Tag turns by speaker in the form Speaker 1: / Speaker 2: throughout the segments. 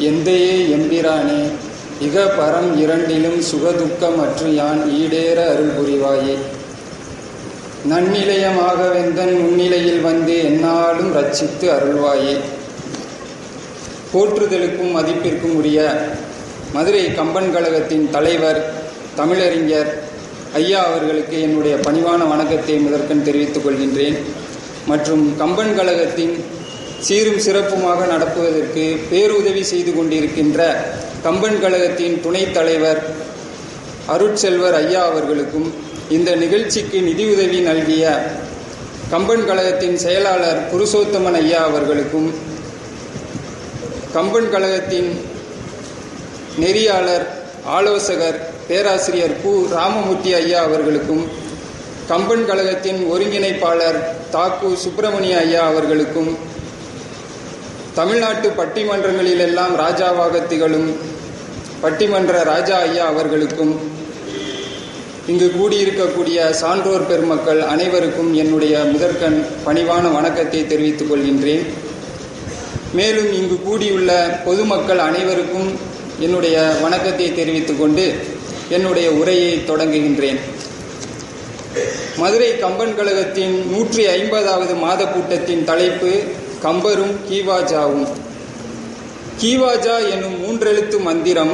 Speaker 1: எந்தையே எம்பிரானே, இக பரம் இரண்டிலும் சுகதுக்கம் அற்று யான் ஈடேற அருள் புரிவாயே. நன்னிலையமாக வெந்தன் முன்னிலையில் வந்து எந்நாளும் ரட்சித்து அருள்வாயே. போற்றுதலுக்கும் மதிப்பிற்கும் உரிய மதுரை கம்பன் கழகத்தின் தலைவர் தமிழறிஞர் ஐயா அவர்களுக்கு என்னுடைய பணிவான வணக்கத்தை முதற்கண் தெரிவித்துக் கொள்கின்றேன். மற்றும் கம்பன் கழகத்தின் சீரும் சிறப்புமாக நடப்புவதற்கு பேருதவி செய்து கொண்டிருக்கின்ற கம்பன் கழகத்தின் துணைத் தலைவர் அருட்செல்வர் ஐயா அவர்களுக்கும், இந்த நிகழ்ச்சிக்கு நிதியுதவி நல்கிய கம்பன் கழகத்தின் செயலாளர் புருஷோத்தமன் ஐயா அவர்களுக்கும், கம்பன் கழகத்தின் நெறியாளர் ஆலோசகர் பேராசிரியர் கு ராமமூர்த்தி ஐயா அவர்களுக்கும், கம்பன் கழகத்தின் ஒருங்கிணைப்பாளர் தாக்கு சுப்பிரமணிய ஐயா அவர்களுக்கும், தமிழ்நாட்டு பட்டிமன்றங்களிலெல்லாம் ராஜாவாக திகழும் பட்டிமன்ற ராஜா ஐயா அவர்களுக்கும், இங்கு கூடியிருக்கக்கூடிய சான்றோர் பெருமக்கள் அனைவருக்கும் என்னுடைய முதற்கண் பணிவான வணக்கத்தை தெரிவித்துக் கொள்கின்றேன். மேலும் இங்கு கூடியுள்ள பொதுமக்கள் அனைவருக்கும் என்னுடைய வணக்கத்தை தெரிவித்துக் கொண்டு என்னுடைய உரையை தொடங்குகின்றேன். மதுரை கம்பன் கழகத்தின் 150வது மாத கூட்டத்தின் தலைப்பு கம்பரும் கீவாஜாவும். கீவாஜா எனும் 3 எழுத்து மந்திரம்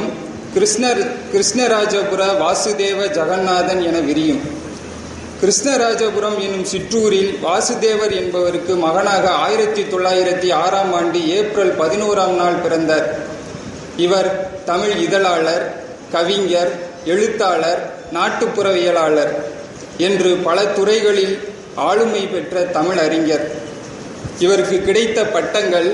Speaker 1: கிருஷ்ணராஜபுர வாசுதேவ ஜெகநாதன் என விரியும். கிருஷ்ணராஜபுரம் எனும் சிற்றூரில் வாசுதேவர் என்பவருக்கு மகனாக 1906ஆம் ஆண்டு ஏப்ரல் 11ஆம் நாள் பிறந்தார். இவர் தமிழ் இதழாளர், கவிஞர், எழுத்தாளர், நாட்டுப்புறவியலாளர் என்று பல துறைகளில் ஆளுமை பெற்ற தமிழ் அறிஞர். இவருக்கு கிடைத்த பட்டங்கள்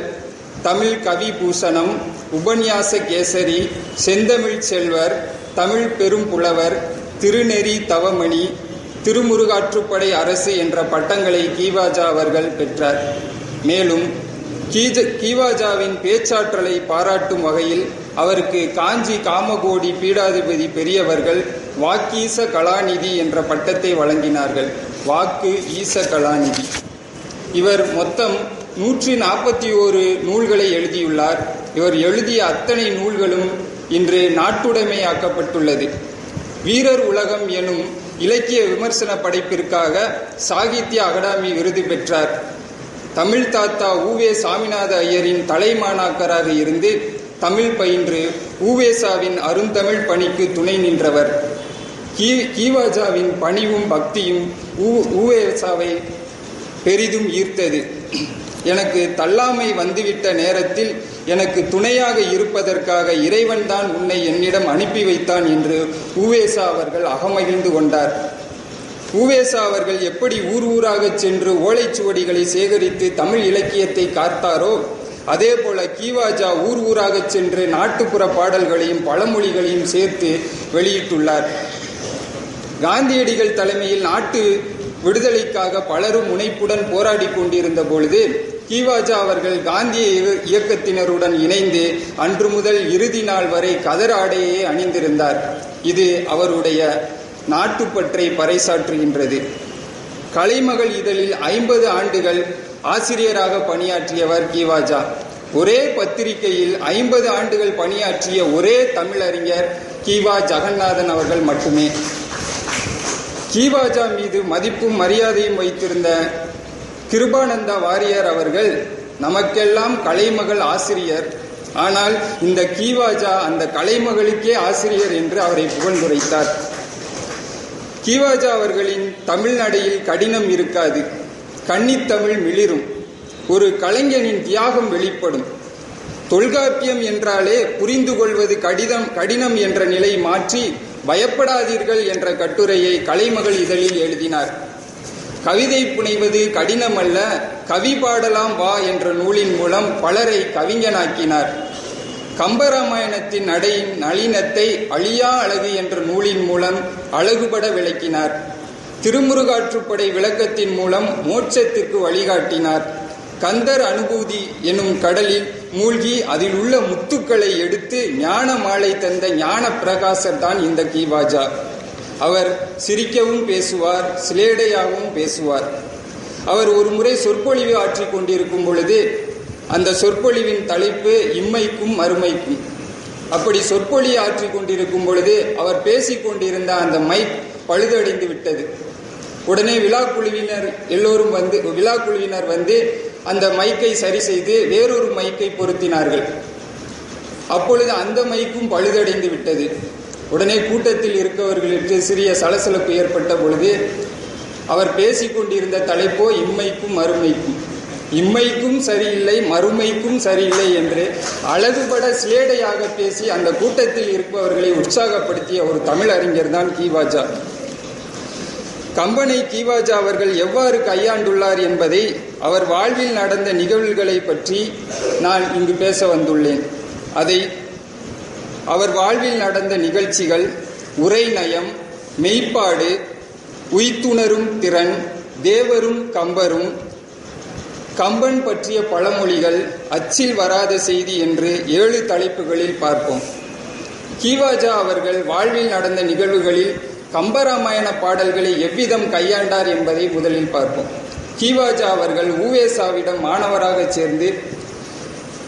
Speaker 1: தமிழ் கவி பூஷணம், உபன்யாச கேசரி, செந்தமிழ் செல்வர், தமிழ் பெரும் புலவர், திருநெறி தவமணி, திருமுருகாற்றுப்படை அரசு என்ற பட்டங்களை கீவாஜா அவர்கள் பெற்றார். மேலும் கீவாஜாவின் பேச்சாற்றலை பாராட்டும் வகையில் அவருக்கு காஞ்சி காமகோடி பீடாதிபதி பெரியவர்கள் வாக்கீச கலாநிதி என்ற பட்டத்தை வழங்கினார்கள். வாக்கு ஈச கலாநிதி. இவர் மொத்தம் 141 நூல்களை எழுதியுள்ளார். இவர் எழுதிய அத்தனை நூல்களும் இன்று நாட்டுடைமையாக்கப்பட்டுள்ளது. வீரர் உலகம் எனும் இலக்கிய விமர்சன படைப்பிற்காக சாகித்ய அகாடமி விருது பெற்றார். தமிழ் தாத்தா உவே சாமிநாத ஐயரின் தலைமாணாக்கராக இருந்து தமிழ் பயின்று உவேசாவின் அருந்தமிழ் பணிக்கு துணை நின்றவர். கீவாஜாவின் பணிவும் பக்தியும் உவேசாவை பெரிதும் ஈர்த்தது. எனக்கு தள்ளாமை வந்துவிட்ட நேரத்தில் எனக்கு துணையாக இருப்பதற்காக இறைவன்தான் உன்னை என்னிடம் அனுப்பி வைத்தான் என்று உவேசா அவர்கள் அகமகிழ்ந்து கொண்டார். உவேசா அவர்கள் எப்படி ஊர் ஊராக சென்று ஓலைச்சுவடிகளை சேகரித்து தமிழ் இலக்கியத்தை காத்தாரோ, அதே போல கீவாஜா ஊர் ஊராக சென்று நாட்டுப்புற பாடல்களையும் பழமொழிகளையும் சேர்த்து வெளியிட்டுள்ளார். காந்தியடிகள் தலைமையில் நாட்டு விடுதலைக்காக பலரும் முனைப்புடன் போராடி கொண்டிருந்த பொழுது கீவாஜா அவர்கள் காந்திய இயக்கத்தினருடன் இணைந்து அன்று முதல் இறுதி நாள் வரை கதர் ஆடையே அணிந்திருந்தார். இது அவருடைய நாட்டுப்பற்றை பறைசாற்றுகின்றது. கலைமகள் இதழில் 50 ஆண்டுகள் ஆசிரியராக பணியாற்றியவர் கீவாஜா. ஒரே பத்திரிகையில் 50 ஆண்டுகள் பணியாற்றிய ஒரே தமிழறிஞர் கீவா ஜெகநாதன் அவர்கள் மட்டுமே. கீவாஜா மீது மதிப்பும் மரியாதையும் வைத்திருந்த கிருபானந்தா வாரியார் அவர்கள் நமக்கெல்லாம் கலைமகள் ஆசிரியர், ஆனால் இந்த கீவாஜா அந்த கலைமகளுக்கே ஆசிரியர் என்று அவரை புகழ்ந்துரைத்தார். கீவாஜா அவர்களின் தமிழ் நடையில் கடினம் இருக்காது, கன்னித்தமிழ் மிளிரும். ஒரு கலைஞனின் தியாகம் வெளிப்படும். தொல்காப்பியம் என்றாலே புரிந்து கொள்வது கடினம் என்ற நிலை மாற்றி பயப்படாதீர்கள் என்ற கட்டுரையை கலைமகள் இதழில் எழுதினார். கவிதை புனைவது கடினமல்ல, கவி பாடலாம் வா என்ற நூலின் மூலம் பலரை கவிஞனாக்கினார். கம்பராமாயணத்தின் நடையின் நளினத்தை அழியா அழகு என்ற நூலின் மூலம் அழகுபட விளக்கினார். திருமுருகாற்றுப்படை விளக்கத்தின் மூலம் மோட்சத்திற்கு வழிகாட்டினார். கந்தர் அனுபூதி எனும் கடலில் மூழ்கி அதில் உள்ள முத்துக்களை எடுத்து ஞான மாலை தந்த ஞான பிரகாசர் தான் இந்த கீவாஜா. அவர் சிரிக்கவும் பேசுவார், சிலேடையாகவும் பேசுவார். அவர் ஒரு முறை சொற்பொழிவு ஆற்றிக் கொண்டிருக்கும் பொழுது அந்த சொற்பொழிவின் தலைப்பு இம்மைக்கும் மறுமைக்கும். அப்படி சொற்பொழி ஆற்றி கொண்டிருக்கும் பொழுது அவர் பேசிக் கொண்டிருந்த அந்த மைக் பழுதடைந்து விட்டது. உடனே விழாக்குழுவினர் வந்து அந்த மைக்கை சரி செய்து வேறொரு மைக்கை பொருத்தினார்கள். அப்பொழுது அந்த மைக்கும் பழுதடைந்து விட்டது. உடனே கூட்டத்தில் இருக்கவர்களுக்கு சிறிய சலசலப்பு ஏற்பட்ட பொழுது அவர் பேசிக்கொண்டிருந்த தலைப்போ இம்மைக்கும் மறுமைக்கும். இம்மைக்கும் சரியில்லை, மறுமைக்கும் சரியில்லை என்று அழகுபட சிலேடையாக பேசி அந்த கூட்டத்தில் இருப்பவர்களை உற்சாகப்படுத்திய ஒரு தமிழறிஞர் தான் கீவாஜா. கம்பனை கீவாஜா அவர்கள் எவ்வாறு கையாண்டுள்ளார் என்பதை அவர் வாழ்வில் நடந்த நிகழ்வுகளை பற்றி நான் இங்கு பேச வந்துள்ளேன். அதை அவர் வாழ்வில் நடந்த நிகழ்ச்சிகள், உரை நயம், மெய்ப்பாடு, உய்த்துணரும் திறன், தேவரும் கம்பரும், கம்பன் பற்றிய பழமொழிகள், அச்சில் வராத செய்தி என்று 7 தலைப்புகளில் பார்ப்போம். கீவாஜா அவர்கள் வாழ்வில் நடந்த நிகழ்வுகளில் கம்பராமாயண பாடல்களை எவ்விதம் கையாண்டார் என்பதை முதலில் பார்ப்போம். கீவாஜா அவர்கள் உவேசாவிடம் மாணவராக சேர்ந்து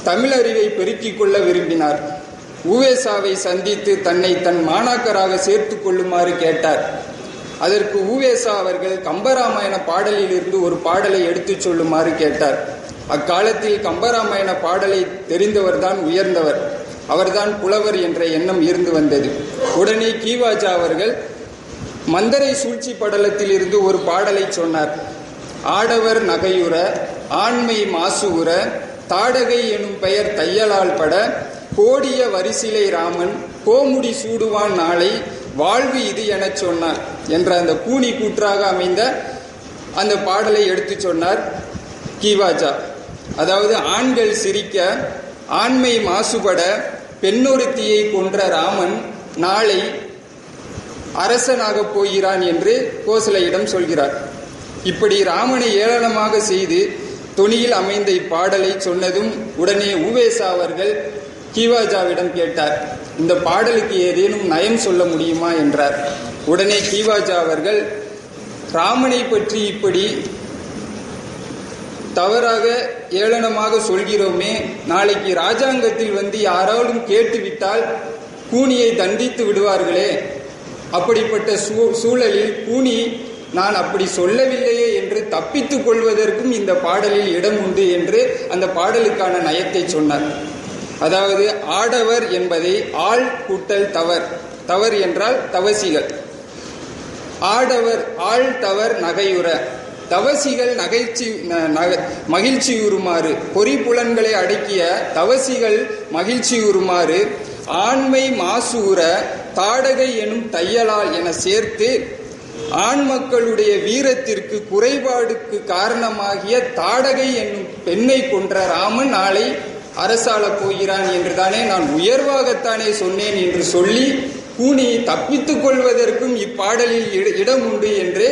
Speaker 1: தமிழறிவை பெருக்கிக் கொள்ள விரும்பினார். உவேசாவை சந்தித்து தன்னை தன் மாணாக்கராக சேர்த்து கொள்ளுமாறு கேட்டார். அதற்கு உவேசா அவர்கள் கம்பராமாயண பாடலில் இருந்து ஒரு பாடலை எடுத்துச் சொல்லுமாறு கேட்டார். அக்காலத்தில் கம்பராமாயண பாடலை தெரிந்தவர்தான் உயர்ந்தவர், அவர்தான் புலவர் என்ற எண்ணம் இருந்து வந்தது. உடனே கீவாஜா அவர்கள் மந்தரை சூழ்ச்சி படலத்தில் இருந்து ஒரு பாடலை சொன்னார். ஆடவர் நகையுற, ஆண்மை மாசுகுற, தாடகை எனும் பெயர் தையலால் பட, கோடிய வரிசிலை ராமன் கோமுடி சூடுவான் நாளை வாழ்வு இது எனச் சொன்னார் என்ற அந்த கூனி கூற்றாக அமைந்த அந்த பாடலை எடுத்து சொன்னார் கீவாஜா. அதாவது ஆண்கள் சிரிக்க, ஆண்மை மாசுபட, பெண்ணொருத்தியை கொன்ற ராமன் நாளை அரசனாக போகிறான் என்று கோசலையிடம் சொல்கிறார். இப்படி ராமனை ஏளனமாக செய்து தொனியில் அமைந்த இப்பாடலை சொன்னதும் உடனே உவேசா அவர்கள் கீவாஜாவிடம் கேட்டார், இந்த பாடலுக்கு ஏதேனும் நயம் சொல்ல முடியுமா என்றார். உடனே கீவாஜா அவர்கள், ராமனை பற்றி இப்படி தவறாக ஏளனமாக சொல்கிறோமே, நாளைக்கு ராஜாங்கத்தில் வந்து யாராலும் கேட்டுவிட்டால் கூனியை தண்டித்து விடுவார்களே, அப்படிப்பட்ட சூழலில் கூனி நான் அப்படி சொல்லவில்லையே என்று தப்பித்துக் கொள்வதற்கும் இந்த பாடலில் இடம் உண்டு என்று அந்த பாடலுக்கான நயத்தை சொன்னார். அதாவது ஆடவர் என்பதை ஆள் கூட்டல் தவர், தவர் என்றால் தவசிகள். ஆடவர் ஆள் தவர் நகையுற, தவசிகள் மகிழ்ச்சியுறுமாறு, பொறிப்புலன்களை அடக்கிய தவசிகள் மகிழ்ச்சியுறுமாறு, ஆண்மை மாசூர தாடகை எனும் தையலால் என சேர்த்து ஆண் மக்களுடைய வீரத்திற்கு குறைபாடுக்கு காரணமாகிய தாடகை என்னும் பெண்ணை கொன்ற ராமன் நாளை அரசாள போகிறான் என்றுதானே நான் உயர்வாகத்தானே சொன்னேன் என்று சொல்லி கூனி தப்பித்துக் கொள்வதற்கும் இப்பாடலில் இடம் உண்டு என்று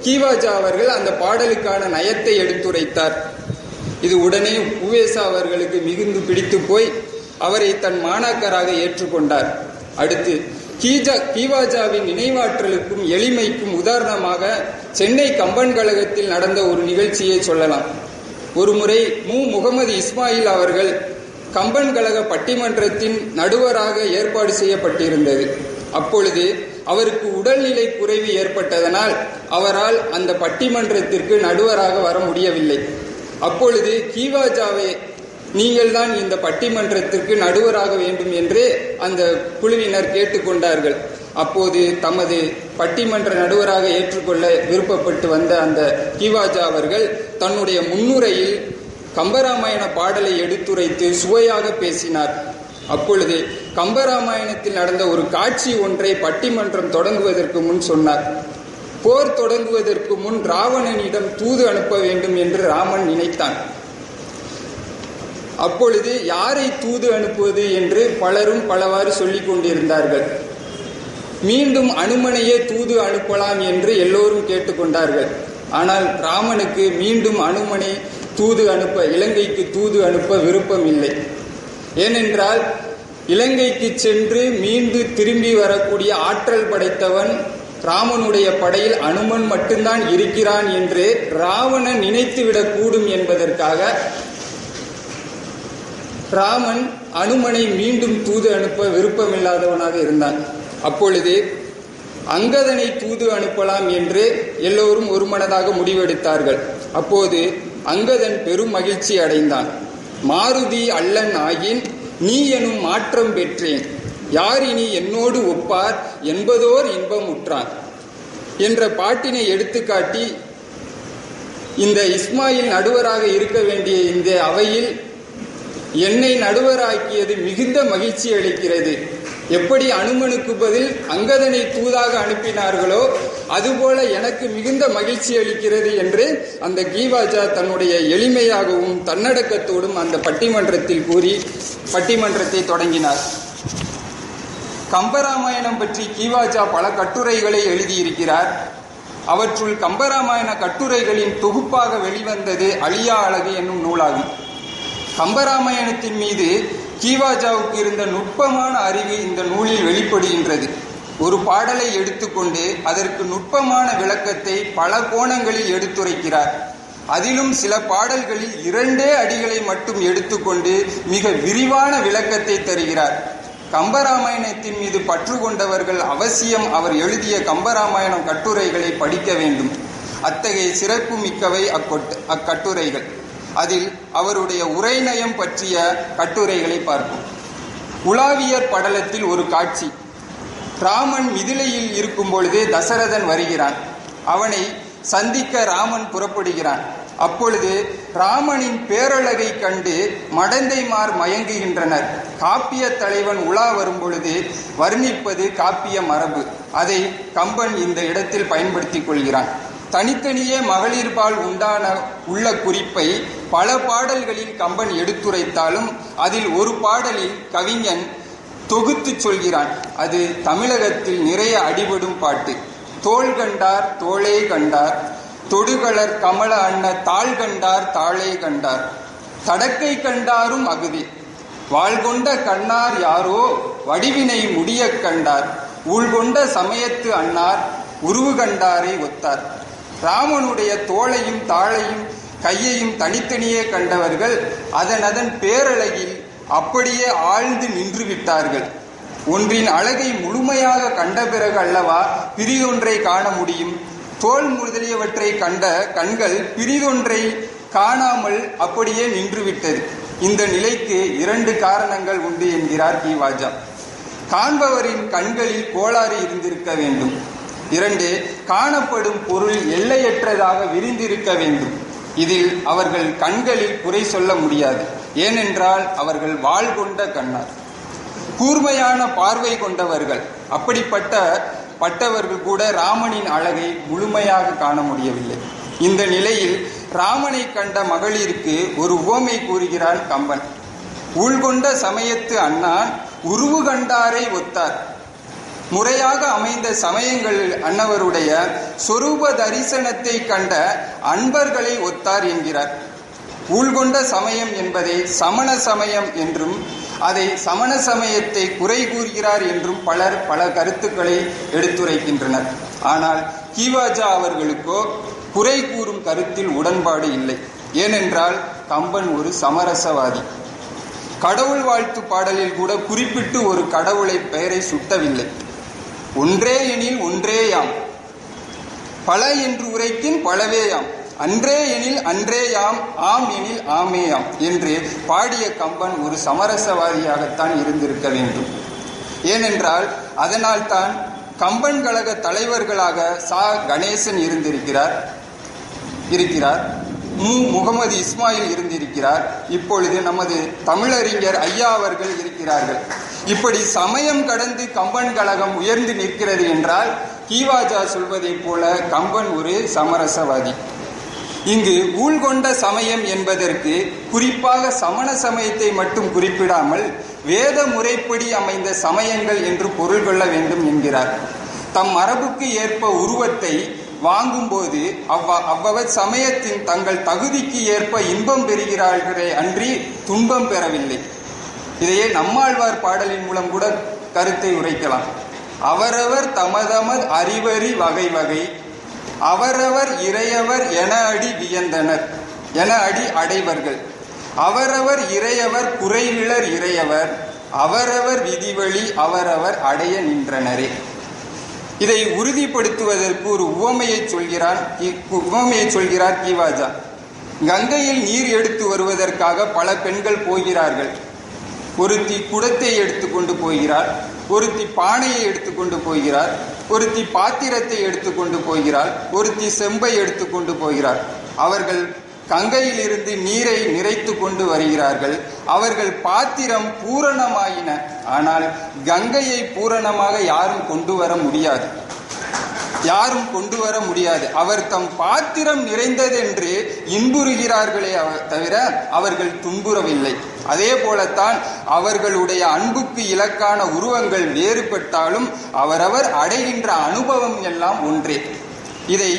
Speaker 1: கீவாஜா அவர்கள் அந்த பாடலுக்கான நயத்தை எடுத்துரைத்தார். இது உடனே உவேசா அவர்களுக்கு மிகுந்து பிடித்து போய் அவரை தன் மாணாக்கராக ஏற்றுக்கொண்டார். அடுத்து கீவாஜாவின் நினைவாற்றலுக்கும் எளிமைக்கும் உதாரணமாக சென்னை கம்பன் கழகத்தில் நடந்த ஒரு நிகழ்ச்சியை சொல்லலாம். ஒருமுறை முகமது இஸ்மாயில் அவர்கள் கம்பன் கழக பட்டிமன்றத்தின் நடுவராக ஏற்பாடு செய்யப்பட்டிருந்தது. அப்பொழுது அவருக்கு உடல்நிலை குறைவு ஏற்பட்டதனால் அவரால் அந்த பட்டிமன்றத்திற்கு நடுவராக வர முடியவில்லை. அப்பொழுது கீவாஜாவை நீங்கள் தான் இந்த பட்டிமன்றத்திற்கு நடுவராக வேண்டும் என்று அந்த குழுவினர் கேட்டுக்கொண்டார்கள். அப்போது தமது பட்டிமன்ற நடுவராக ஏற்றுக்கொள்ள விருப்பப்பட்டு வந்த அந்த கீவாஜா அவர்கள் தன்னுடைய முன்னுரையில் கம்பராமாயண பாடலை எடுத்துரைத்து சுவையாக பேசினார். அப்பொழுது கம்பராமாயணத்தில் நடந்த ஒரு காட்சி ஒன்றை பட்டிமன்றம் தொடங்குவதற்கு முன் சொன்னார். போர் தொடங்குவதற்கு முன் ராவணனிடம் தூது அனுப்ப வேண்டும் என்று ராமன் நினைத்தான். அப்பொழுது யாரை தூது அனுப்புவது என்று பலரும் பலவாறு சொல்லிக் கொண்டிருந்தார்கள். மீண்டும் அனுமனையே தூது அனுப்பலாம் என்று எல்லோரும் கேட்டுக்கொண்டார்கள். ஆனால் ராமனுக்கு மீண்டும் அனுமனை தூது அனுப்ப, இலங்கைக்கு தூது அனுப்ப விருப்பம் இல்லை. ஏனென்றால் இலங்கைக்கு சென்று மீண்டு திரும்பி வரக்கூடிய ஆற்றல் படைத்தவன் ராமனுடைய படையில் அனுமன் மட்டும்தான் இருக்கிறான் என்று ராவணன் நினைத்துவிடக் கூடும் என்பதற்காக ராமன் அனுமனை மீண்டும் தூது அனுப்ப விருப்பமில்லாதவனாக இருந்தான். அப்பொழுது அங்கதனை தூது அனுப்பலாம் என்று எல்லோரும் ஒருமனதாக முடிவெடுத்தார்கள். அப்போது அங்கதன் பெரும் மகிழ்ச்சி அடைந்தான். மாருதி அல்லன் ஆகின் நீ எனும் மாற்றம் பெற்றேன், யார் இனி என்னோடு ஒப்பார் என்பதோர் இன்பம் உற்றான் என்ற பாட்டினை எடுத்துக்காட்டி, இந்த இஸ்மாயில் நடுவராக இருக்க வேண்டிய இந்த அவையில் என்னை நடுவராக்கியது மிகுந்த மகிழ்ச்சி அளிக்கிறது. எப்படி அனுமனுக்கு பதில் அங்கதனை தூதாக அனுப்பினார்களோ அதுபோல எனக்கு மிகுந்த மகிழ்ச்சி அளிக்கிறது என்று அந்த கீவாஜா தன்னுடைய எளிமையாகவும் தன்னடக்கத்தோடும் அந்த பட்டிமன்றத்தில் கூறி பட்டிமன்றத்தை தொடங்கினார். கம்பராமாயணம் பற்றி கீவாஜா பல கட்டுரைகளை எழுதியிருக்கிறார். அவற்றுள் கம்பராமாயண கட்டுரைகளின் தொகுப்பாக வெளிவந்தது அழியா அழகு என்னும் நூலாகும். கம்பராமாயணத்தின் மீது கீவாஜாவுக்கு இருந்த நுட்பமான அறிவு இந்த நூலில் வெளிப்படுகின்றது. ஒரு பாடலை எடுத்துக்கொண்டு அதற்கு நுட்பமான விளக்கத்தை பல கோணங்களில் எடுத்துரைக்கிறார். அதிலும் சில பாடல்களில் 2 அடிகளை மட்டும் எடுத்துக்கொண்டு மிக விரிவான விளக்கத்தை தருகிறார். கம்பராமாயணத்தின் மீது பற்று கொண்டவர்கள் அவசியம் அவர் எழுதிய கம்பராமாயணம் கட்டுரைகளை படிக்க வேண்டும். அத்தகைய சிறப்பு மிக்கவை அக்கட்டுரைகள். அதில் அவருடைய உரைநயம் பற்றிய கட்டுரைகளை பார்ப்போம். உலாவியர் படலத்தில் ஒரு காட்சி. ராமன் மிதிலையில் இருக்கும் பொழுது தசரதன் வருகிறான். அவனை சந்திக்க ராமன் புறப்படுகிறான். அப்பொழுது ராமனின் பேரழகை கண்டு மடந்தைமார் மயங்குகின்றனர். காப்பிய தலைவன் உலா வரும் பொழுது வர்ணிப்பது காப்பிய மரபு. அதை கம்பன் இந்த இடத்தில் பயன்படுத்திக் கொள்கிறான். தனித்தனியே மகளிர்பால் உள்ள குறிப்பை பல பாடல்களில் கம்பன் எடுத்துரைத்தாலும் அதில் ஒரு பாடலில் கவிஞன் தொகுத்து சொல்கிறான். அது தமிழகத்தில் நிறைய அடிபடும் பாட்டு. தோள் கண்டார் தோளே கண்டார், தொடுகளர் கமல அன்ன தாள் கண்டார் தாளே கண்டார், தடக்கை கண்டாரும் அகுதி, வாழ்கொண்ட கண்ணார் யாரோ வடிவினை முடிய கண்டார், ஊழ்கொண்ட சமயத்து அன்னார் உருவு கண்டாரை ஒத்தார். ராமனுடைய தோளையும் தாளையும் கையையும் தனித்தனியே கண்டவர்கள் அதன் பேரழகில் அப்படியே ஆழ்ந்து நின்று விட்டார்கள். ஒன்றின் அழகை முழுமையாக கண்ட பிறகு அல்லவா பிரிதொன்றை காண முடியும். தோல் முதலியவற்றை கண்ட கண்கள் பிரிதொன்றை காணாமல் அப்படியே நின்றுவிட்டது. இந்த நிலைக்கு 2 காரணங்கள் உண்டு என்கிறார் கீவாஜா. காண்பவரின் கண்களில் கோளாறு இருந்திருக்க வேண்டும். 2, காணப்படும் பொருள் எல்லையற்றதாக விரிந்திருக்க வேண்டும். இதில் அவர்கள் கண்களில் குறை சொல்ல முடியாது. ஏனென்றால் அவர்கள் வாள் கொண்ட கண்ணார், கூர்மையான பார்வை கொண்டவர்கள். அப்படிப்பட்டவர்கள் கூட ராமனின் அழகை முழுமையாக காண முடியவில்லை. இந்த நிலையில் ராமனை கண்ட மகளிருக்கு ஒரு உவமை கூறுகிறான் கம்பன். ஊழ்கொண்ட சமயத்து அண்ணான் உருவு கண்டாரை ஒத்தார். முறையாக அமைந்த சமயங்களில் அன்னவருடைய சொரூப தரிசனத்தை கண்ட அன்பர்களை ஒத்தார் என்கிறார். ஊழ்கொண்ட சமயம் என்பதை சமண சமயம் என்றும் அதை சமண சமயத்தை குறை கூறுகிறார் என்றும் பலர் பல கருத்துக்களை எடுத்துரைக்கின்றனர். ஆனால் கீவாஜா அவர்களுக்கோ குறை கூறும் கருத்தில் உடன்பாடு இல்லை. ஏனென்றால் கம்பன் ஒரு சமரசவாதி. கடவுள் வாழ்த்து பாடலில் கூட குறிப்பிட்டு ஒரு கடவுளை பெயரை சுட்டவில்லை. ஒன்றே எனில் ஒன்றேயாம், பல என்று உரைக்கின் பலவேயாம், அன்றே எனில் அன்றேயாம், ஆம் எனில் ஆமேயாம் என்று பாடிய கம்பன் ஒரு சமரசவாதியாகத்தான் இருந்திருக்க வேண்டும். ஏனென்றால் அதனால்தான் கம்பன் கழக தலைவர்களாக சா கணேசன் இருக்கிறார், முகமது இஸ்மாயில் இருந்திருக்கிறார். இப்பொழுது நமது தமிழறிஞர் ஐயா அவர்கள் இருக்கிறார்கள். இப்படி சமயம் கடந்து கம்பன் கழகம் உயர்ந்து நிற்கிறது என்றால் கீவாஜா சொல்வதை போல கம்பன் ஒரு சமரசவாதி. இங்கு ஊழ்கொண்ட சமயம் என்பதற்கு குறிப்பாக சமண சமயத்தை மட்டும் குறிப்பிடாமல் வேத முறைப்படி அமைந்த சமயங்கள் என்று பொருள் கொள்ள வேண்டும் என்கிறார். தம் மரபுக்கு ஏற்ப உருவத்தை வாங்கும்போது அவ்வவர் சமயத்தின் தங்கள் தகுதிக்கு ஏற்ப இன்பம் பெறுகிறார்களே அன்றி துன்பம் பெறவில்லை. இதையே நம்மாழ்வார் பாடலின் மூலம் கூட கருத்தை உரைக்கலாம். அவரவர் தமதமது அறிவறி வகை வகை, அவரவர் இறையவர் என அடி வியந்தனர், என அடி அடைவர்கள். அவரவர் இறையவர் குறைவிலர் இறையவர் அவரவர் விதிவழி அவரவர் அடைய நின்றனரே. இதை உறுதிப்படுத்துவதற்கு ஒரு உவமையை சொல்கிறார் கீவாஜா. கங்கையில் நீர் எடுத்து வருவதற்காக பல பெண்கள் போகிறார்கள். ஒருத்தி குடத்தை எடுத்துக்கொண்டு போகிறார், ஒருத்தி பானையை எடுத்துக்கொண்டு போகிறார், ஒருத்தி பாத்திரத்தை எடுத்துக்கொண்டு போகிறார், ஒருத்தி செம்பை எடுத்துக்கொண்டு போகிறார். அவர்கள் கங்கையில் இருந்து நீரை நிறைத்து கொண்டு வருகிறார்கள். அவர்கள் பாத்திரம் பூரணமாயின. ஆனால் கங்கையை பூரணமாக யாரும் கொண்டு வர முடியாது. அவர் தம் பாத்திரம் நிறைந்ததென்று இன்புறுகிறார்களே தவிர அவர்கள் துன்புறவில்லை. அதே போலத்தான் அவர்களுடைய அன்புக்கு இலக்கான உருவங்கள் வேறுபட்டாலும் அவரவர் அடைகின்ற அனுபவம் எல்லாம் ஒன்றே. இதை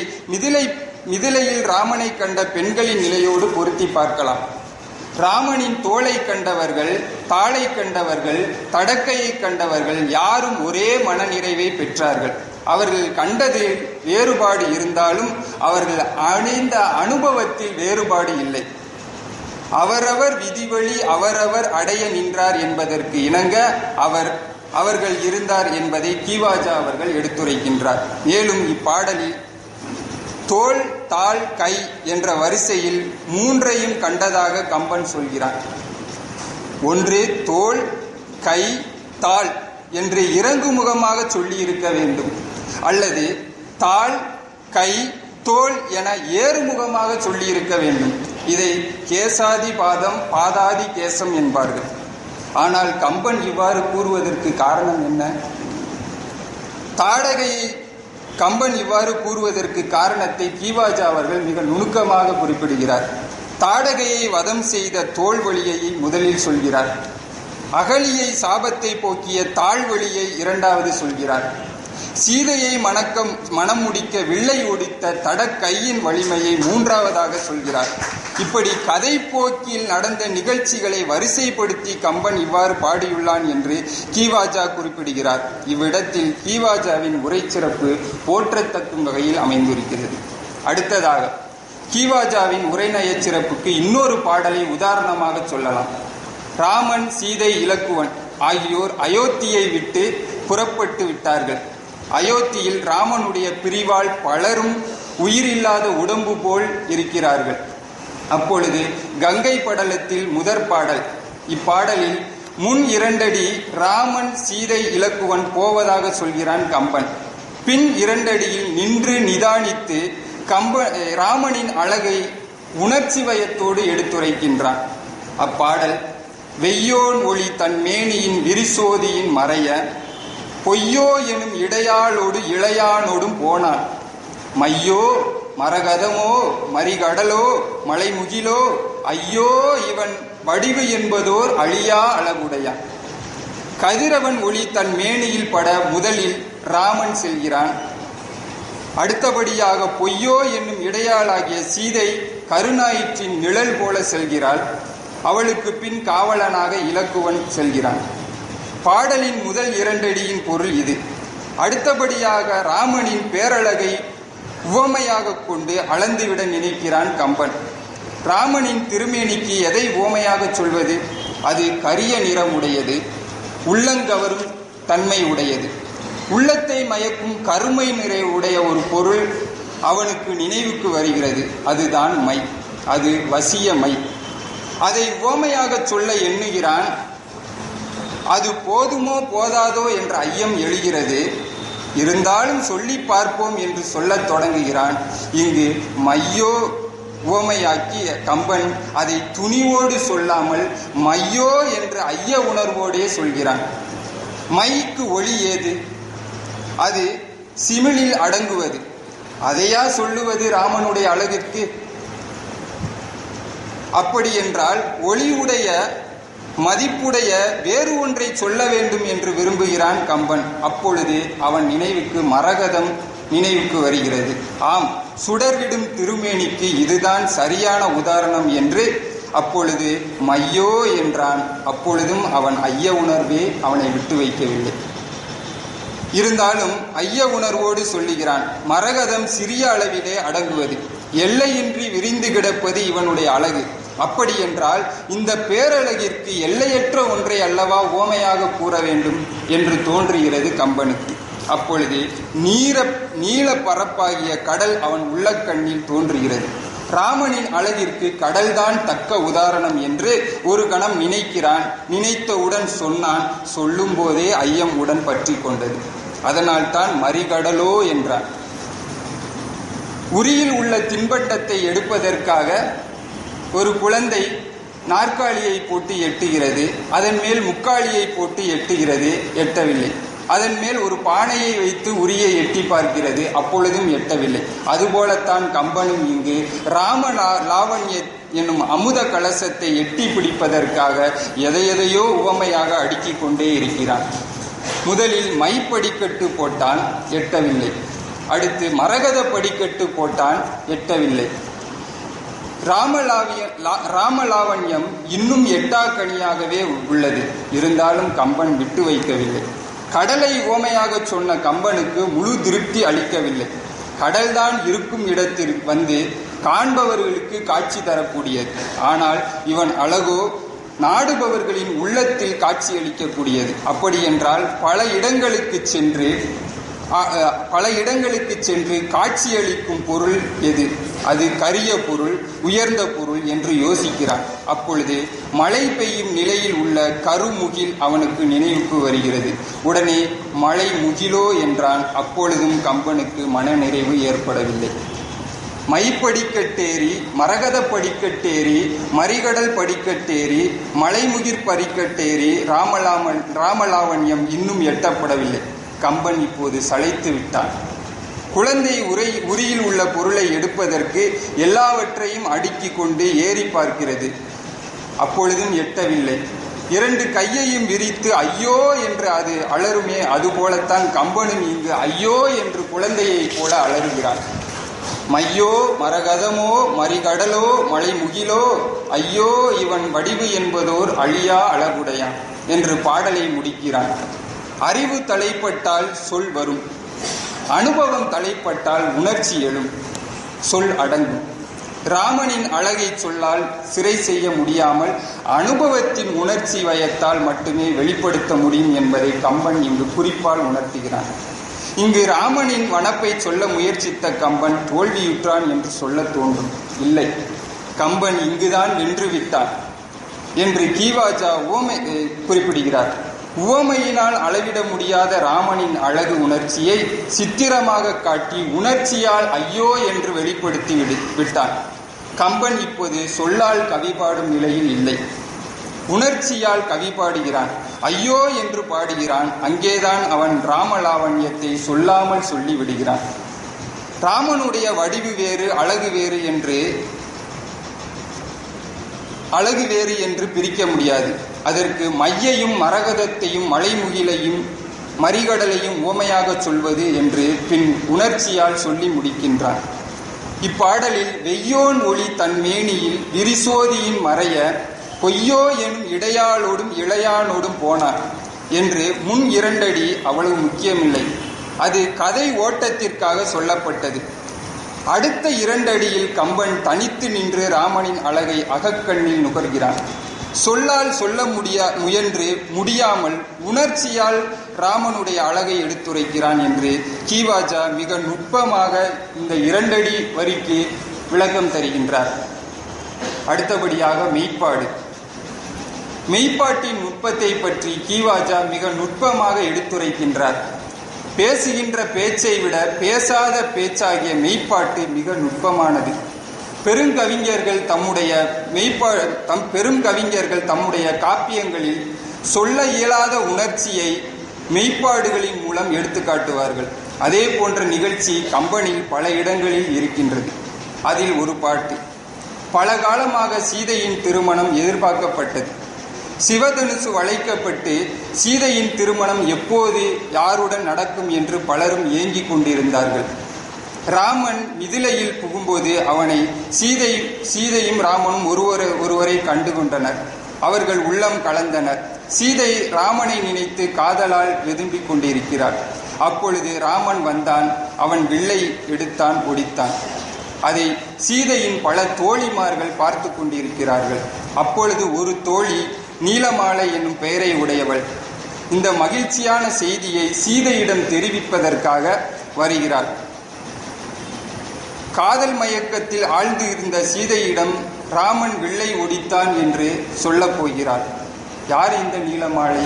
Speaker 1: மிதிலையில் ராமனை கண்ட பெண்களின் நிலையோடு பொருத்தி பார்க்கலாம். ராமனின் தோளை கண்டவர்கள், தாளை கண்டவர்கள், தடக்கையை கண்டவர்கள் யாரும் ஒரே மனநிறைவை பெற்றார்கள். அவர்கள் கண்டது வேறுபாடு இருந்தாலும் அவர்கள் அடைந்த அனுபவத்தில் வேறுபாடு இல்லை. அவரவர் விதிவழி அவரவர் அடைய நின்றார் என்பதற்கு இணங்க அவர்கள் இருந்தார் என்பதை கீவாஜா அவர்கள் எடுத்துரைக்கின்றார். மேலும் இப்பாடலில் தோள், தாள், கை என்ற வரிசையில் மூன்றையும் கண்டதாக கம்பன் சொல்கிறான். ஒன்று தோள், கை, தாள் என்று இறங்குமுகமாக சொல்லி இருக்க வேண்டும், அல்லது தாள், கை, தோள் என ஏறுமுகமாக சொல்லி இருக்க வேண்டும். இதை கேசாதி பாதம் பாதாதி கேசம் என்பார்கள். ஆனால் கம்பன் இவ்வாறு கூறுவதற்கு காரணம் என்ன? தாடகையை கம்பன் இவ்வாறு கூறுவதற்கு காரணத்தை கீவாஜா அவர்கள் மிக நுணுக்கமாக குறிப்பிடுகிறார். தாடகையை வதம் செய்த தோல்வழியை முதலில் சொல்கிறார். அகலியை சாபத்தை போக்கிய தாழ்வழியை இரண்டாவது சொல்கிறார். சீதையை மனம் முடிக்க வில்லை ஒடித்த தடக்கையின் வலிமையை மூன்றாவதாக சொல்கிறார். இப்படி கதை போக்கில் நடந்த நிகழ்ச்சிகளை வரிசைப்படுத்தி கம்பன் இவ்வாறு பாடியுள்ளான் என்று கீவாஜா குறிப்பிடுகிறார். இவ்விடத்தில் கீவாஜாவின் உரைச்சிறப்பு போற்றத்தக்கும் வகையில் அமைந்திருக்கிறது. அடுத்ததாக கீவாஜாவின் உரைநயச் சிறப்புக்கு இன்னொரு பாடலை உதாரணமாக சொல்லலாம். ராமன், சீதை, இலக்குவன் ஆகியோர் அயோத்தியை விட்டு புறப்பட்டு விட்டார்கள். அயோத்தியில் ராமனுடைய பிரிவால் பலரும் உயிரில்லாத உடம்பு போல் இருக்கிறார்கள். அப்பொழுது கங்கை படலத்தில் முதற் பாடல். இப்பாடலில் முன் 2 அடி ராமன், சீதை, இலக்குவன் போவதாக சொல்கிறான் கம்பன். பின் 2 அடியில் நின்று நிதானித்து ராமனின் அழகை உணர்ச்சி வயத்தோடு எடுத்துரைக்கின்றான். அப்பாடல் வெய்யோன் ஒளி தன் மேனியின் விரிசோதியின் மறைய பொய்யோ எனும் இடையாளோடு இளையானோடும் போனான். மையோ மரகதமோ மறிகடலோ மலைமுகிலோ ஐயோ இவன் வடிவு என்பதோர் அழியா அழகுடையான். கதிரவன் ஒளி தன் மேனியில் பட முதலில் ராமன் செல்கிறான். அடுத்தபடியாக பொய்யோ என்னும் இடையாளாகிய சீதை கருநாயிற்றின் நிழல் போல செல்கிறாள். அவளுக்கு பின் காவலனாக இலக்குவன் செல்கிறான். பாடலின் முதல் 2 அடியின் பொருள் இது. அடுத்தபடியாக ராமனின் பேரழகை உவமையாக கொண்டு அளந்துவிட நினைக்கிறான் கம்பன். ராமனின் திருமேனிக்கு எதை உவமையாக சொல்வது? அது கரிய நிறமுடையது, உள்ளங்கவரும் தன்மை உடையது. உள்ளத்தை மயக்கும் கருமை நிறைவுடைய ஒரு பொருள் அவனுக்கு நினைவுக்கு வருகிறது. அதுதான் மை, அது வசிய மை. அதை உவமையாக சொல்ல எண்ணுகிறான். அது போதுமோ போதாதோ என்ற ஐயம் எழுகிறது. இருந்தாலும் சொல்லி பார்ப்போம் என்று சொல்லத் தொடங்குகிறான். இங்கு மையோ உவமையாக்கிய கம்பன் அதை துணிவோடு சொல்லாமல் மையோ என்ற ஐய உணர்வோடே சொல்கிறான். மைக்கு ஒளி ஏது? அது சிமிழில் அடங்குவது. அதையா சொல்லுவது ராமனுடைய அழகிற்கு? அப்படி என்றால் ஒளியுடைய மதிப்புடைய வேறு ஒன்றை சொல்ல வேண்டும் என்று விரும்புகிறான் கம்பன். அப்பொழுது அவன் நினைவுக்கு மரகதம் நினைவுக்கு வருகிறது. ஆம், சுடர்விடும் திருமேனிக்கு இதுதான் சரியான உதாரணம் என்று அப்பொழுது மையோ என்றான். அப்பொழுதும் அவன் ஐய உணர்வே அவனை விட்டு வைக்கவில்லை. இருந்தாலும் ஐய உணர்வோடு சொல்லுகிறான். மரகதம் சிறிய அளவிலே அடங்குவது, எல்லையின்றி விரிந்து கிடப்பது இவனுடைய அழகு. அப்படி என்றால் இந்த பேரழகிற்கு எல்லையற்ற ஒன்றை அல்லவா உவமையாக கூற வேண்டும் என்று தோன்றுகிறது கம்பனுக்கு. அப்பொழுது நீல பரப்பாகிய கடல் அவன் உள்ளக்கண்ணில் தோன்றுகிறது. ராமனின் அழகிற்கு கடல்தான் தக்க உதாரணம் என்று ஒரு கணம் நினைக்கிறான். நினைத்தவுடன் சொன்னான். சொல்லும் போதே ஐயம் உடன் பற்றி கொண்டது. அதனால் தான் மறிகடலோ என்றான். உரியில் உள்ள தின்பண்டத்தை எடுப்பதற்காக ஒரு குழந்தை நாற்காலியை போட்டு எட்டுகிறது. அதன் மேல் முக்காலியை போட்டு எட்டுகிறது, எட்டவில்லை. அதன் மேல் ஒரு பானையை வைத்து உரியை எட்டி பார்க்கிறது, அப்பொழுதும் எட்டவில்லை. அதுபோலத்தான் கம்பனும் இங்கு லாவண்ய என்னும் அமுத கலசத்தை எட்டி பிடிப்பதற்காக எதையெதையோ உவமையாக அடுக்கிக் கொண்டே இருக்கிறான். முதலில் மைப்படிக்கட்டு போட்டான், எட்டவில்லை. அடுத்து மரகத படிக்கட்டு போட்டான், எட்டவில்லை. ராமலாவண்யம் இன்னும் எட்டாக்கனியாகவே உள்ளது. இருந்தாலும் கம்பன் விட்டு வைக்கவில்லை. கடலை உவமையாக சொன்ன கம்பனுக்கு முழு திருப்தி அளிக்கவில்லை. கடல்தான் இருக்கும் இடத்தில் வந்து காண்பவர்களுக்கு காட்சி தரக்கூடியது. ஆனால் இவன் அழகோ நாடுபவர்களின் உள்ளத்தில் காட்சி அளிக்கக்கூடியது. அப்படி என்றால் பல இடங்களுக்கு சென்று காட்சியளிக்கும் பொருள் எது? அது கரிய பொருள், உயர்ந்த பொருள் என்று யோசிக்கிறான். அப்பொழுது மழை பெய்யும் நிலையில் உள்ள கருமுகில் அவனுக்கு நினைவுக்கு வருகிறது. உடனே மழை முகிலோ என்றான். அப்பொழுதும் கம்பனுக்கு மனநிறைவு ஏற்படவில்லை. மைப்படிக்கட்டேறி, மரகத படிக்கட்டேறி, மறிகடல் படிக்கட்டேறி, மலைமுகிர் படிக்கட்டேறி ராமலாவண்யம் இன்னும் எட்டப்படவில்லை. கம்பன் இப்போது சளைத்து விட்டான். குழந்தை உரியில் உள்ள பொருளை எடுப்பதற்கு எல்லாவற்றையும் அடுக்கி கொண்டு ஏறி பார்க்கிறது. அப்பொழுதும் எட்டவில்லை. 2 கையையும் விரித்து ஐயோ என்று அது அலறுமே, அதுபோலத்தான் கம்பனும் இங்கு ஐயோ என்று குழந்தையை போல அலறுகிறான். மையோ மரகதமோ மறிகடலோ மலை முகிலோ ஐயோ இவன் வடிவு என்பதோர் அழியா அழகுடையான் என்று பாடலை முடிக்கிறான். அறிவு தலைப்பட்டால் சொல் வரும், அனுபவம் தலைப்பட்டால் உணர்ச்சி எழும், சொல் அடங்கும். ராமனின் அழகை சொல்லால் சிறை செய்ய முடியாமல் அனுபவத்தின் உணர்ச்சி வயத்தால் மட்டுமே வெளிப்படுத்த முடியும் என்பதை கம்பன் இங்கு குறிப்பால் உணர்த்துகிறான். இங்கு ராமனின் வனப்பை சொல்ல முயற்சித்த கம்பன் தோல்வியுற்றான் என்று சொல்ல தோன்றும். இல்லை, கம்பன் இங்குதான் வென்று விட்டான் என்று கீவாஜா குறிப்பிடுகிறார். உவமையினால் அளவிட முடியாத ராமனின் அழகு உணர்ச்சியை சித்திரமாக காட்டி உணர்ச்சியால் ஐயோ என்று வெளிப்படுத்தி விட்டான். கம்பன் இப்போது சொல்லால் கவி பாடும் நிலையில் இல்லை, உணர்ச்சியால் கவி பாடுகிறான். ஐயோ என்று பாடுகிறான். அங்கேதான் அவன் ராமலாவண்யத்தை சொல்லாமல் சொல்லி விடுகிறான். ராமனுடைய வடிவு வேறு அழகு வேறு என்று பிரிக்க முடியாது. அதற்கு மையையும் மரகதத்தையும் மலைமுகிலையும் மறிகடலையும் உவமையாக சொல்வது என்று பின் உணர்ச்சியால் சொல்லி முடிக்கின்றான். இப்பாடலில் வெய்யோன் ஒளி தன் மேனியில் விரிசோதியின் மறைய பொய்யோ எனும் இடையாளோடும் இளையானோடும் போனார் என்று முன் 2 அடி அவ்வளவு முக்கியமில்லை. அது கதை ஓட்டத்திற்காக சொல்லப்பட்டது. அடுத்த 2 அடியில் கம்பன் தனித்து நின்று ராமனின் அழகை அகக்கண்ணில் நுகர்கிறான். சொல்லால் சொல்ல முயன்று முடியாமல் உணர்ச்சியால் ராமனுடைய அழகை எடுத்துரைக்கிறான் என்று கீவாஜா மிக நுட்பமாக இந்த 2 அடி வரிக்கு விளக்கம் தருகின்றார். அடுத்தபடியாக மெய்ப்பாடு. மெய்ப்பாட்டின் நுட்பத்தை பற்றி கீவாஜா மிக நுட்பமாக எடுத்துரைக்கின்றார். பேசுகின்ற பேச்சை விட பேசாத பேச்சாகிய மெய்ப்பாட்டு மிக நுட்பமானது. பெருங்கவிஞர்கள் தம்முடைய காப்பியங்களில் சொல்ல இயலாத உணர்ச்சியை மெய்ப்பாடுகளின் மூலம் எடுத்து காட்டுவார்கள். அதே போன்ற நிகழ்ச்சி கம்பனில் பல இடங்களில் இருக்கின்றது. அதில் ஒரு பாட்டு. பல காலமாக சீதையின் திருமணம் எதிர்பார்க்கப்பட்டது. சிவதனுசு வளைக்கப்பட்டு சீதையின் திருமணம் எப்போது யாருடன் நடக்கும் என்று பலரும் ஏங்கிக் கொண்டிருந்தார்கள். ராமன் மிதிலையில் புகும்போது அவனை சீதையும் ராமனும் ஒருவரை கண்டு கொண்டனர். அவர்கள் உள்ளம் கலந்தனர். சீதை ராமனை நினைத்து காதலால் வெதும்பிக் கொண்டிருக்கிறார். அப்பொழுது ராமன் வந்தான். அவன் வில்லை எடுத்தான், ஒடித்தான். அதை சீதையின் பல தோழிமார்கள் பார்த்து கொண்டிருக்கிறார்கள். அப்பொழுது ஒரு தோழி நீலமாலை என்னும் பெயரை உடையவள் இந்த மகிழ்ச்சியான செய்தியை சீதையிடம் தெரிவிப்பதற்காக வருகிறாள். காதல் மயக்கத்தில் ஆழ்ந்து இருந்த சீதையிடம் ராமன் வில்லை ஒடித்தான் என்று சொல்லப் போகிறாள். யார் இந்த நீலமாலை?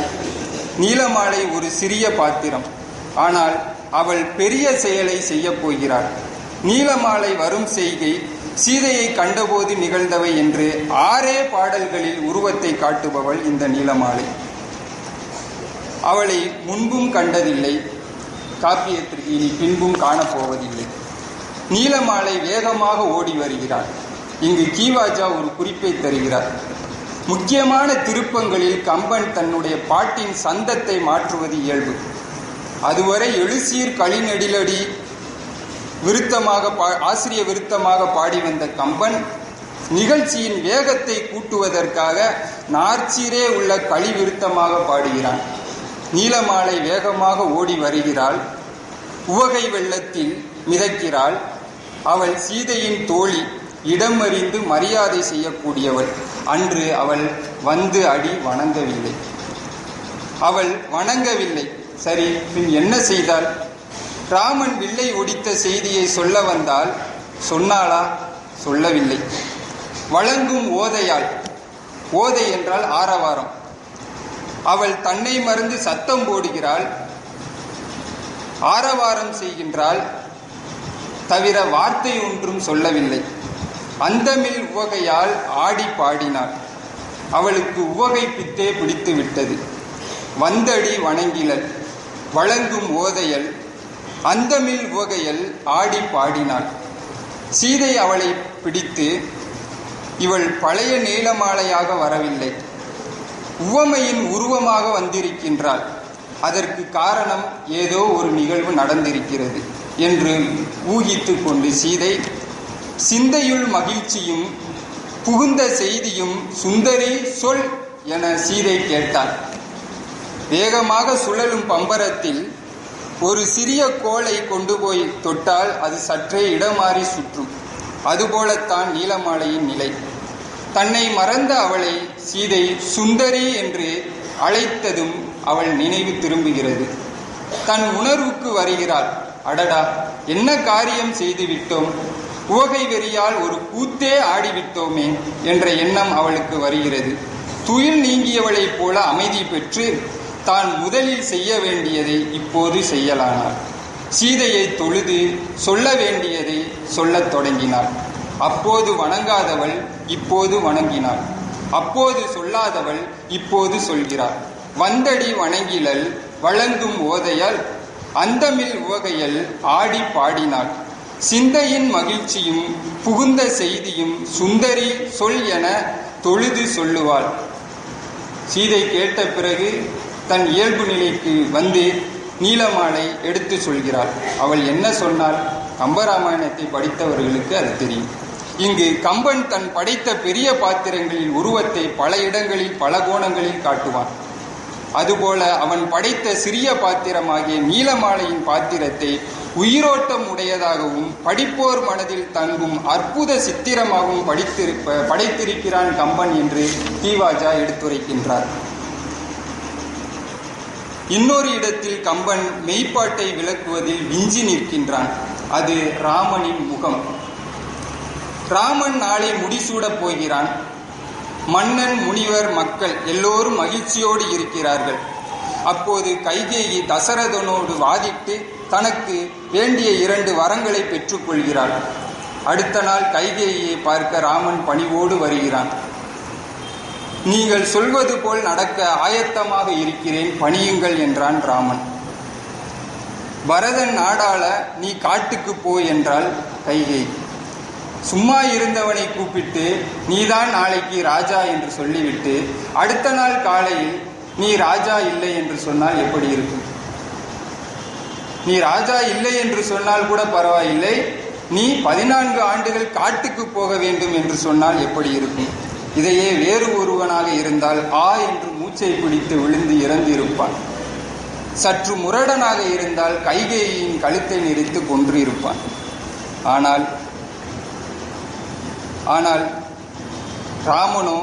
Speaker 1: நீலமாலை ஒரு சிறிய பாத்திரம். ஆனால் அவள் பெரிய செயலை செய்ய போகிறாள். நீலமாலை வரும் செய்கை சீதையை கண்டபோது நிகழ்ந்தவை என்று 6 பாடல்களில் உருவத்தை காட்டுபவள் இந்த நீலமாலை. அவளை முன்பும் கண்டதில்லை, காப்பியத்திற்கு இனி பின்பும் காணப்போவதில்லை. நீலமாலை வேகமாக ஓடி வருகிறாள். இங்கு கீவாஜா ஒரு குறிப்பை தருகிறார். முக்கியமான திருப்பங்களில் கம்பன் தன்னுடைய பாட்டின் சந்தத்தை மாற்றுவது இயல்பு. அதுவரை எழுசீர் களிநெடிலடி ஆசிரிய விருத்தமாக பாடி வந்த கம்பன் நிகழ்ச்சியின் வேகத்தை கூட்டுவதற்காக நாற்சீரே உள்ள களி விருத்தமாக பாடுகிறான். நீலமாலை வேகமாக ஓடி வருகிறாள். உவகை வெள்ளத்தில் மிதக்கிறாள். அவள் சீதையின் தோழி, இடம் அறிந்து மரியாதை செய்யக்கூடியவள். அன்று அவள் வந்து அடி வணங்கவில்லை. அவள் வணங்கவில்லை. சரி, பின் என்ன செய்தாள்? ராமன் வில்லை ஒடித்த செய்தியை சொல்ல வந்தால் சொன்னாளா? சொல்லவில்லை. வழங்கும் ஓதையாள். ஓதை என்றால் ஆரவாரம். அவள் தன்னை மறந்து சத்தம் போடுகிறாள், ஆரவாரம் செய்கின்றாள். தவிர வார்த்தை ஒன்றும் சொல்லவில்லை. அந்தமில் உவகையால் ஆடி பாடினாள். அவளுக்கு உவகை பித்தே பிடித்து விட்டது. வந்தடி வணங்கிலள், வழங்கும் ஓதையல், அந்தமில் உவகையல் ஆடி பாடினாள். சீதை அவளை பிடித்து, இவள் பழைய நீலமாலையாக வரவில்லை, உவமையின் உருவமாக வந்திருக்கின்றாள். அதற்கு காரணம் ஏதோ ஒரு நிகழ்வு நடந்திருக்கிறது என்று ஊகித்து கொண்டு சீதை சிந்தையுள் மகிழ்ச்சியும் புகுந்த செய்தியும் சுந்தரி சொல் என சீதை கேட்டாள். வேகமாக சுழலும் பம்பரத்தில் ஒரு சிறிய கோலை கொண்டு போய் தொட்டால் அது சற்றே இடமாறி சுற்றும். அதுபோலத்தான் நீலமாலையின் நிலை. தன்னை மறந்த அவளை சீதை சுந்தரி என்று அழைத்ததும் அவள் நினைவு திரும்புகிறது. தன் உணர்வுக்கு வருகிறாள். அடடா, என்ன காரியம் செய்து விட்டோம், உவகை வெறியால் ஒரு கூத்தே ஆடிவிட்டோமே என்ற எண்ணம் அவளுக்கு வருகிறது. துயில் நீங்கியவளைப் போல அமைதி பெற்று தான் முதலில் செய்ய வேண்டியதை இப்போது செய்யலானாள். சீதையை தொழுது சொல்ல வேண்டியதை சொல்லத் தொடங்கினாள். அப்போது வணங்காதவள் இப்போது வணங்கினாள். அப்போது சொல்லாதவள் இப்போது சொல்கிறாள். வந்தடி வணங்கிலள், வழங்கும் ஓதையால், அந்தமில் உவகையல் ஆடி பாடினாள். சிந்தையின் மகிழ்ச்சியும் புகுந்த செய்தியும் சுந்தரி சொல் என தொழுது சொல்லுவாள். சீதை கேட்ட பிறகு தன் இயல்பு நிலைக்கு வந்து நீலமாலை எடுத்து சொல்கிறாள். அவள் என்ன சொன்னாள்? கம்பராமாயணத்தை படித்தவர்களுக்கு அது தெரியும். இங்கு கம்பன் தன் படைத்த பெரிய பாத்திரங்களின் உருவத்தை பல இடங்களில் பல கோணங்களில் காட்டுவான். அதுபோல அவன் படைத்த சிறிய பாத்திரமாகிய நீலமாலையின் பாத்திரத்தை உயிரோட்டம் உடையதாகவும் படிப்போர் மனதில் தங்கும் அற்புத சித்திரமாகவும் படைத்திருக்கிறான் கம்பன் என்று கீவாஜா எடுத்துரைக்கின்றார். இன்னொரு இடத்தில் கம்பன் மெய்ப்பாட்டை விளக்குவதில் விஞ்சி நிற்கின்றான். அது ராமனின் முகம். ராமன் நாளை முடிசூடப் போகிறான். மன்னன், முனிவர், மக்கள் எல்லோரும் மகிழ்ச்சியோடு இருக்கிறார்கள். அப்போது கைகேயி தசரதனோடு வாதிட்டு தனக்கு வேண்டிய 2 வரங்களை பெற்றுக்கொள்கிறாள். அடுத்த நாள் கைகேயியை பார்க்க ராமன் பணிவோடு வருகிறான். நீங்கள் சொல்வது போல் நடக்க ஆயத்தமாக இருக்கிறேன், பணியுங்கள் என்றான் ராமன். பரதன் நாடாள நீ காட்டுக்கு போ என்றாள் கைகேயி. சும்மா இருந்தவனை கூப்பிட்டு நீதான் நாளைக்கு ராஜா என்று சொல்லிவிட்டு அடுத்த நாள் காலையில் நீ ராஜா இல்லை என்று சொன்னால் எப்படி இருக்கும்? நீ ராஜா இல்லை என்று சொன்னால் கூட பரவாயில்லை, நீ 14 ஆண்டுகள் காட்டுக்கு போக வேண்டும் என்று சொன்னால் எப்படி இருக்கும்? இதையே வேறு ஒருவனாக இருந்தால் என்று மூச்சை பிடித்து விழுந்து இறந்து இருப்பான். சற்று முரடனாக இருந்தால் கைகேயின் கழுத்தை நெரித்து கொன்று இருப்பான். ஆனால் ஆனால் ராமனோ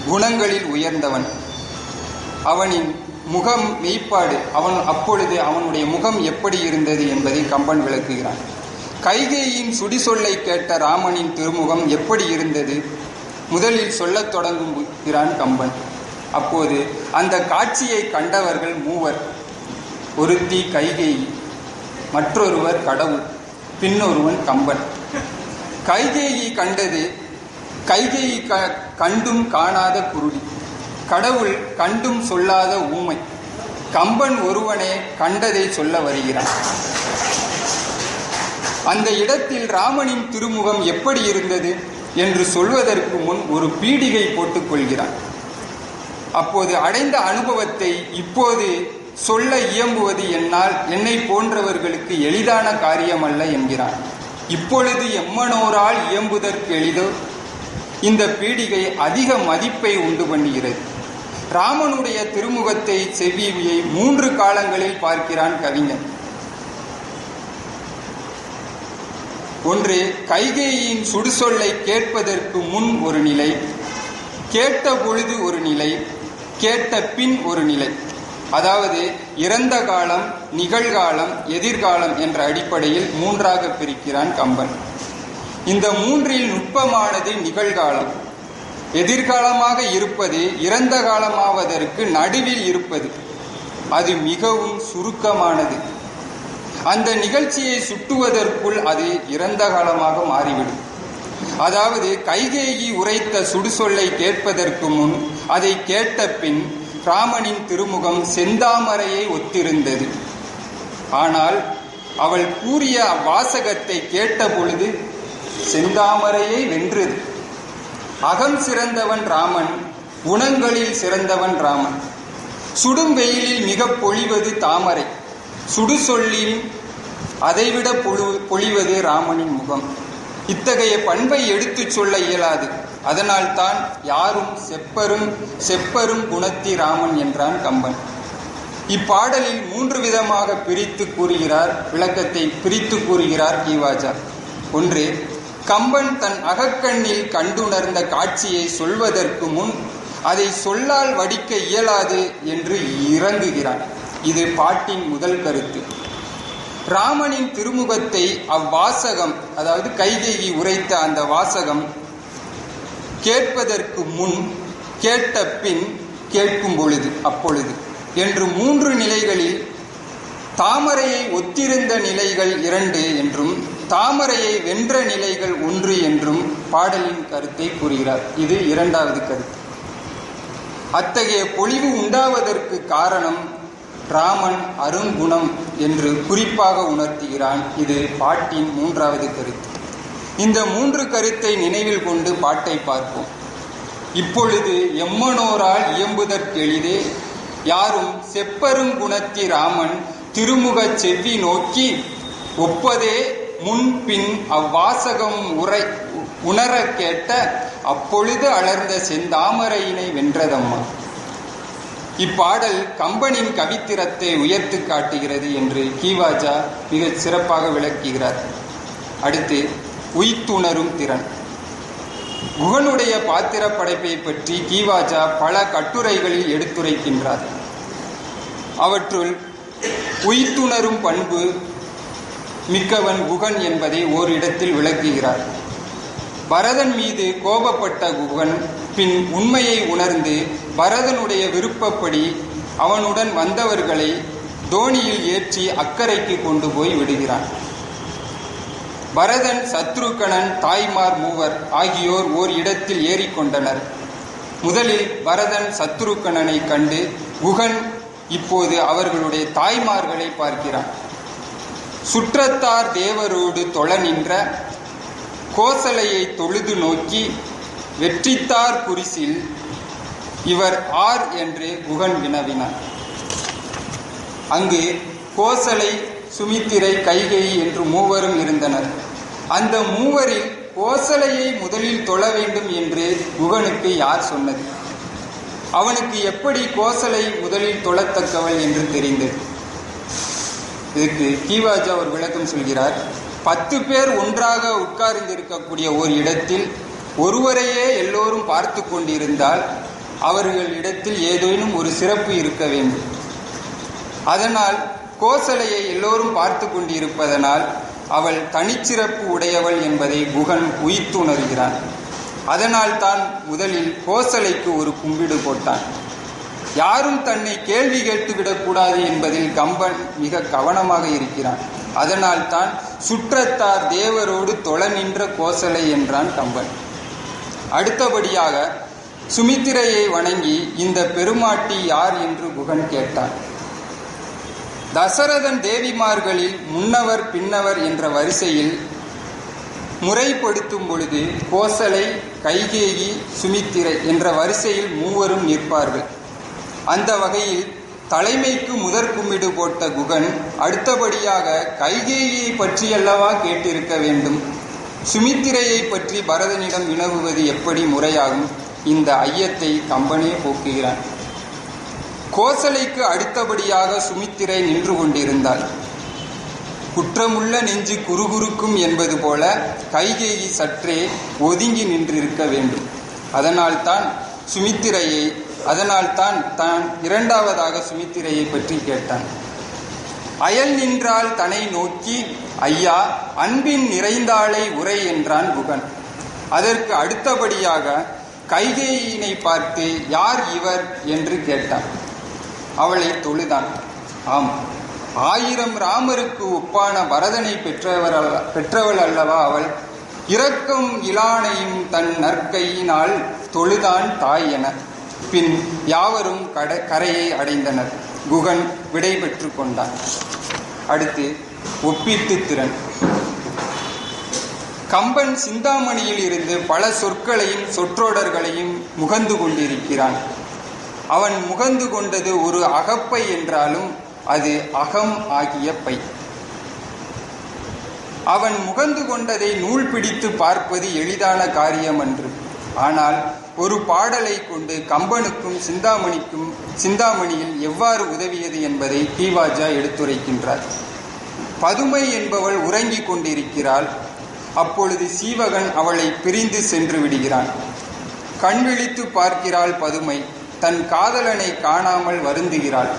Speaker 1: குணங்களில் உயர்ந்தவன். அவனின் முகம் மெய்ப்பாடு, அப்பொழுது அவனுடைய முகம் எப்படி இருந்தது என்பதை கம்பன் விளக்குகிறான். கைகேயின் சுடிசொல்லை கேட்ட ராமனின் திருமுகம் எப்படி இருந்தது? முதலில் சொல்லத் தொடங்குகிறான் கம்பன். அப்போது அந்த காட்சியை கண்டவர்கள் மூவர். ஒருத்தி கைகேயி, மற்றொருவர் கடவுள், பின்னொருவன் கம்பன். கைகேயி கண்டது கைகேயி கண்டும் காணாத குருடி, கடவுள் கண்டும் சொல்லாத ஊமை. கம்பன் ஒருவனே கண்டதை சொல்ல வருகிறான். அந்த இடத்தில் ராமனின் திருமுகம் எப்படி இருந்தது என்று சொல்வதற்கு முன் ஒரு பீடிகை போட்டுக் கொள்கிறான். அப்போது அடைந்த அனுபவத்தை இப்போது சொல்ல இயம்புவது என்னை போன்றவர்களுக்கு எளிதான காரியமல்ல என்கிறான். இப்பொழுது எம்மனோரால் இயம்புதற்கு எளிதோ? இந்த பீடிகை அதிக மதிப்பை உண்டு பண்ணுகிறது. ராமனுடைய திருமுகத்தை செவ்வியை 3 காலங்களில் பார்க்கிறான் கவிஞன். ஒன்று, கைகேயின் சுடுசொல்லை கேட்பதற்கு முன் ஒரு நிலை, கேட்ட பொழுது ஒரு நிலை, கேட்ட பின் ஒரு நிலை. அதாவது இறந்த காலம், நிகழ்காலம், எதிர்காலம் என்ற அடிப்படையில் 3ஆக பிரிக்கிறான் கம்பன். இந்த 3இல் நுட்பமானது நிகழ்காலம். எதிர்காலமாக இருப்பது இறந்த காலமாவதற்கு நடுவில் இருப்பது. அது மிகவும் சுருக்கமானது. அந்த நிகழ்ச்சியை சுட்டுவதற்குள் அது இறந்த காலமாக மாறிவிடும். அதாவது கைகேயி உரைத்த சுடுசொல்லை கேட்பதற்கு முன், அதை கேட்ட பின் ராமனின் திருமுகம் செந்தாமரையை ஒத்திருந்தது. ஆனால் அவள் கூறிய வாசகத்தை கேட்ட பொழுது செந்தாமரையை வென்றது. அகம் சிறந்தவன் ராமன், குணங்களில் சிறந்தவன் ராமன். சுடும் வெயிலில் மிக பொழிவது தாமரை, சுடுசொல்லில் அதைவிட பொழிவது ராமனின் முகம். இத்தகைய பண்பை எடுத்துச் சொல்ல இயலாது. அதனால் தான் யாரும் செப்பரும் குணத்தி ராமன் என்றான் கம்பன். இப்பாடலில் 3 விதமாக விளக்கத்தை பிரித்து கூறுகிறார் கீவாஜா. ஒன்று, கம்பன் தன் அகக்கண்ணில் கண்டுணர்ந்த காட்சியை சொல்வதற்கு முன் அதை சொல்லால் வடிக்க இயலாது என்று இறங்குகிறான். இது பாட்டின் முதல் கருத்து. ராமனின் திருமுகத்தை அவ்வாசகம், அதாவது கைகேயி உரைத்த அந்த வாசகம் கேட்பதற்கு முன், கேட்ட பின், கேட்கும் பொழுது, அப்பொழுது என்று 3 நிலைகளில் தாமரையை ஒத்திருந்த நிலைகள் 2 என்றும் தாமரையை வென்ற நிலைகள் 1 என்றும் பாடலின் கருத்தை கூறுகிறார். இது 2வது கருத்து. அத்தகைய பொழிவு உண்டாவதற்கு காரணம் ராமன் அருங்குணம் என்று குறிப்பாக உணர்த்துகிறான். இது பாட்டின் 3வது கருத்து. இந்த 3 கருத்தை நினைவில் கொண்டு பாட்டை பார்ப்போம். இப்பொழுது எம்மனோரால் இயம்புதற்கெளிதே, யாரும் செப்பருங்குணத்தி ராமன் திருமுக செவ்வி நோக்கி ஒப்பதே முன்பின் அவ்வாசகம் உணர கேட்ட அப்பொழுது அலர்ந்த செந்தாமரையினை வென்றதம்மா. இப்பாடல் கம்பனின் கவித்திறத்தை உயர்த்து காட்டுகிறது என்று கீவாஜா மிக சிறப்பாக விளக்குகிறார். அடுத்து, உய்த்துணரும் திறன். குகனுடைய பாத்திர படைப்பை பற்றி கீவாஜா பல கட்டுரைகளில் எடுத்துரைக்கின்றார். அவற்றுள் உய்த்துணரும் பண்பு மிக்கவன் குகன் என்பதை ஓரிடத்தில் விளக்குகிறார். பரதன் மீது கோபப்பட்ட குகன் பின் உண்மையை உணர்ந்து பரதனுடைய விருப்பப்படி அவனுடன் வந்தவர்களை தோணியில் ஏற்றி அக்கறைக்கு கொண்டு போய் விடுகிறான். பரதன், சத்ருகணன், தாய்மார் 3 ஆகியோர் ஓர் இடத்தில் ஏறிக்கொண்டனர். முதலில் பரதன் சத்ருகணனை கண்டு குகன் இப்போது அவர்களுடைய தாய்மார்களை பார்க்கிறான். சுற்றத்தார் தேவரோடு தொழ நின்ற கோசலையை தொழுது நோக்கி வெற்றித்தார் குறிசில் இவர் ஆர் என்று குகன் வினவினார். அங்கு கோசலை, சுமித்திரை, கைகேயி என்று 3 இருந்தனர். அந்த 3ரில் கோசலையை முதலில் தொழ வேண்டும் என்று குகனுக்கு யார் சொன்னது? அவனுக்கு எப்படி கோசலை முதலில் தொழத்தக்கவள் என்று தெரிந்தது? இதுக்கு கீவாஜா ஒரு விளக்கம் சொல்கிறார். 10 பேர் ஒன்றாக உட்கார்ந்திருக்கக்கூடிய ஒரு இடத்தில் ஒருவரையே எல்லோரும் பார்த்து கொண்டிருந்தால் அவர்களிடத்தில் ஏதேனும் ஒரு சிறப்பு இருக்க வேண்டும். அதனால் கோசலையை எல்லோரும் பார்த்து கொண்டிருப்பதனால் அவள் தனிச்சிறப்பு உடையவள் என்பதை குகன் உய்த்துணர்கிறான். அதனால் தான் முதலில் கோசலைக்கு ஒரு கும்பிடு போட்டான். யாரும் தன்னை கேள்வி கேட்டுவிடக்கூடாது என்பதில் கம்பன் மிக கவனமாக இருக்கிறான். அதனால் தான் சுற்றத்தார் தேவரோடு தொழ நின்ற கோசலை என்றான் கம்பன். அடுத்தபடியாக சுமித்திரையை வணங்கி இந்த பெருமாட்டி யார் என்று குகன் கேட்டான். தசரதன் தேவிமார்களில் முன்னவர் பின்னவர் என்ற வரிசையில் முறைப்படுத்தும் பொழுது கோசலை, கைகேயி, சுமித்திரை என்ற வரிசையில் மூவரும் நிற்பார்கள். அந்த வகையில் தலைமைக்கு முதற் கும்பிடு போட்ட குகன் அடுத்தபடியாக கைகேயியை பற்றியல்லவா கேட்டிருக்க வேண்டும். சுமித்திரையை பற்றி பரதனிடம் வினவுவது எப்படி முறையாகும்? இந்த ஐயத்தை கம்பனே போக்குகிறான். கோசலைக்கு அடுத்தபடியாக சுமித்திரை நின்று கொண்டிருந்தாள். குற்றமுள்ள நெஞ்சு குறுகுறுக்கும் என்பது போல கைகேயி சற்றே ஒதுங்கி நின்றிருக்க வேண்டும். அதனால்தான் தான் இரண்டாவதாக சுமித்திரையை பற்றி கேட்டான். அயல் நின்றால் தன்னை நோக்கி, ஐயா, அன்பின் நிறைந்தாளை உரை என்றான் குகன். அதற்கு அடுத்தபடியாக கைகேயினை பார்த்து யார் இவர் என்று கேட்டான். அவளை தொழுதான். ஆம், 1000 ராமருக்கு ஒப்பான பரதனை பெற்றவள் அல்லவா அவள். இரக்கம் இலானையும் தன் நற்கையினால் தொழுதான் தாய் என. பின் யாவரும் கரையை அடைந்தனர். குகன் விடை பெற்று கொண்டான். அடுத்து ஒப்பீட்டு திறன். கம்பன் சிந்தாமணியில் இருந்து பல சொற்களையும் சொற்றொடர்களையும் முகந்து கொண்டிருக்கிறான். அவன் முகந்து கொண்டது ஒரு அகப்பை என்றாலும் அது அகம் ஆகிய பை. அவன் முகந்து கொண்டதை நூல் பிடித்து பார்ப்பது எளிதான காரியம் அன்று. ஆனால் ஒரு பாடலை கொண்டு கம்பனுக்கும் சிந்தாமணியில் எவ்வாறு உதவியது என்பதை கீவாஜா எடுத்துரைக்கின்றார். பதுமை என்பவள் உறங்கிக் கொண்டிருக்கிறாள். அப்பொழுது சீவகன் அவளை பிரிந்து சென்று விடுகிறான். கண் விழித்து பார்க்கிறாள் பதுமை. தன் காதலனை காணாமல் வருந்துகிறாள்.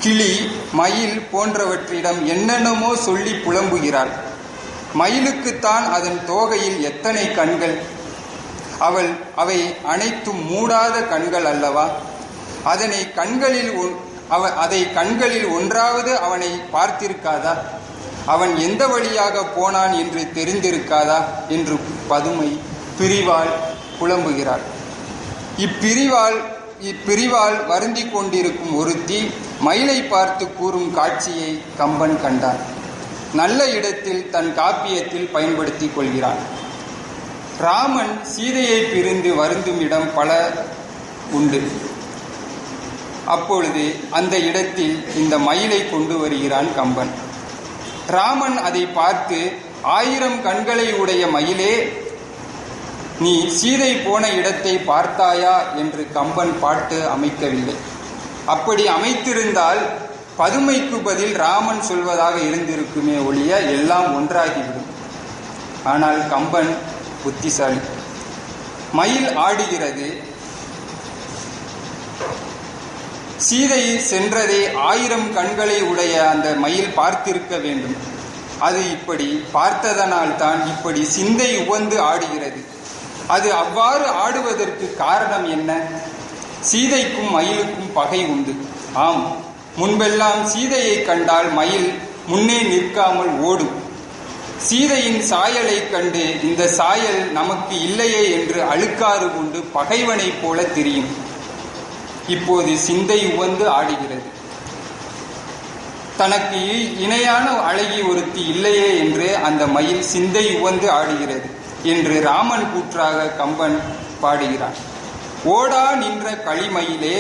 Speaker 1: கிளி, மயில் போன்றவற்றிடம் என்னென்னமோ சொல்லி புலம்புகிறாள். மயிலுக்குத்தான் அதன் தோகையில் எத்தனை கண்கள்! அவை அனைத்தும் மூடாத கண்கள் அல்லவா? அதை கண்களில் ஒன்றாவது அவனை பார்த்திருக்காதா? அவன் எந்த வழியாக போனான் என்று தெரிந்திருக்காதா என்று பதுமை பிரிவால் புலம்புகிறாள். இப்பிரிவால் வருந்தி கொண்டிருக்கும் ஒருத்தி மயிலை பார்த்து கூறும் காட்சியை கம்பன் கண்டான். நல்ல இடத்தில் தன் காப்பியத்தில் பயன்படுத்தி கொள்கிறான். ராமன் சீதையை பிரிந்து வருந்தும் இடம் பல உண்டு. அப்பொழுது அந்த இடத்தில் இந்த மயிலை கொண்டு வருகிறான் கம்பன். ராமன் அதை பார்த்து, 1000 கண்களை உடைய மயிலே, நீ சீதை போன இடத்தை பார்த்தாயா என்று கம்பன் பாட்டு அமைக்கவில்லை. அப்படி அமைத்திருந்தால் பதுமைக்கு பதில் ராமன் சொல்வதாக இருந்திருக்குமே ஒழிய எல்லாம் ஒன்றாகிவிடும். ஆனால் கம்பன் புத்திசாலி. மயில் ஆடுகிறது. சீதை சென்றதை 1000 கண்களை உடைய அந்த மயில் பார்த்திருக்க வேண்டும். அது இப்படி பார்த்ததனால் தான் இப்படி சிந்தை உவந்து ஆடுகிறது. அது அவ்வாறு ஆடுவதற்கு காரணம் என்ன? சீதைக்கும் மயிலுக்கும் பகை உண்டு. ஆம், முன்பெல்லாம் சீதையை கண்டால் மயில் முன்னே நிற்காமல் ஓடும். சீதையின் சாயலை கண்டு இந்த சாயல் நமக்கு இல்லையே என்று அழுக்காறு கொண்டு பகைவனை போல தெரியும். இப்போது சிந்தை உவந்து ஆடுகிறது. தனக்கு இணையான அழகி ஒருத்தி இல்லையே என்று அந்த மயில் சிந்தை உவந்து ஆடுகிறது என்று ராமன் கூற்றாக கம்பன் பாடுகிறான். ஓடா நின்ற களிமயிலே,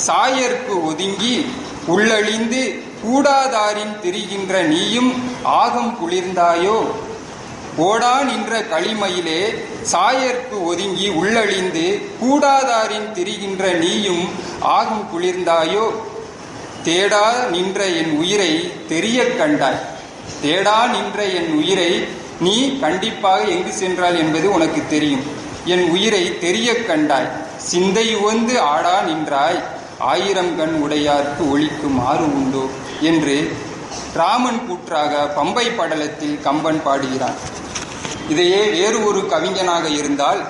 Speaker 1: சாயர்க்கு ஒதுங்கி உள்ளழிந்து கூடாதாரின் திரிகின்ற நீயும் ஆகம் குளிர்ந்தாயோ. ஓடா நின்ற களிமயிலே, சாயர்க்கு ஒதுங்கி உள்ளழிந்து கூடாதாரின் திரிகின்ற நீயும் ஆகம் குளிர்ந்தாயோ. தேடா நின்ற என் உயிரை தெரிய கண்டாய். தேடா நின்ற என் உயிரை நீ கண்டிப்பாக எங்கு சென்றால் என்பது உனக்கு தெரியும். என் உயிரை தெரிய கண்டாய், சிந்தை உவந்து ஆடா நின்றாய், 1000 கண் உடையார்க்கு ஒளிக்கும் ஆறு உண்டோ என்று ராமன் கூற்றாக பம்பை படலத்தில் கம்பன் பாடுகிறான். இதையே வேறு ஒரு கவிஞனாக இருந்தால்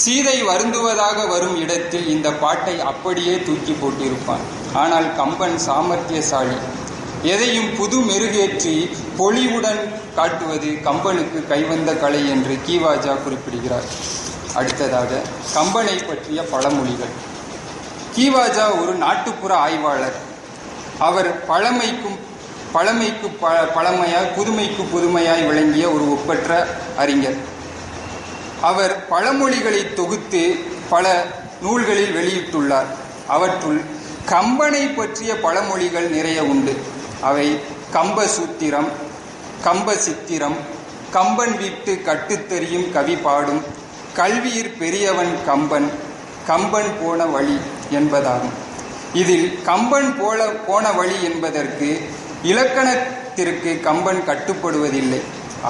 Speaker 1: சீதை வருந்துவதாக வரும் இடத்தில் இந்த பாட்டை அப்படியே தூக்கி போட்டிருப்பான். ஆனால் கம்பன் சாமர்த்தியசாலி. எதையும் புது மெருகேற்றி பொலிவுடன் காட்டுவது கம்பனுக்கு கைவந்த கலை என்று கீவாஜா குறிப்பிடுகிறார். அடுத்ததாக கம்பனை பற்றிய பழமொழிகள். கீவாஜா ஒரு நாட்டுப்புற ஆய்வாளர். அவர் பழமைக்கு பழமையாய், புதுமைக்கு புதுமையாய் விளங்கிய ஒரு ஒப்பற்ற அறிஞர். அவர் பழமொழிகளை தொகுத்து பல நூல்களில் வெளியிட்டுள்ளார். அவற்றுள் கம்பனை பற்றிய பழமொழிகள் நிறைய உண்டு. அவை கம்ப சூத்திரம், கம்ப சித்திரம், கம்பன் வீட்டு கட்டுத்தெறியும் கவி பாடும், கல்வியிற் பெரியவன் கம்பன், கம்பன் போன வழி என்பதாகும். இதில் கம்பன் போன வழி என்பதற்கு இலக்கணத்திற்கு கம்பன் கட்டுப்படுவதில்லை,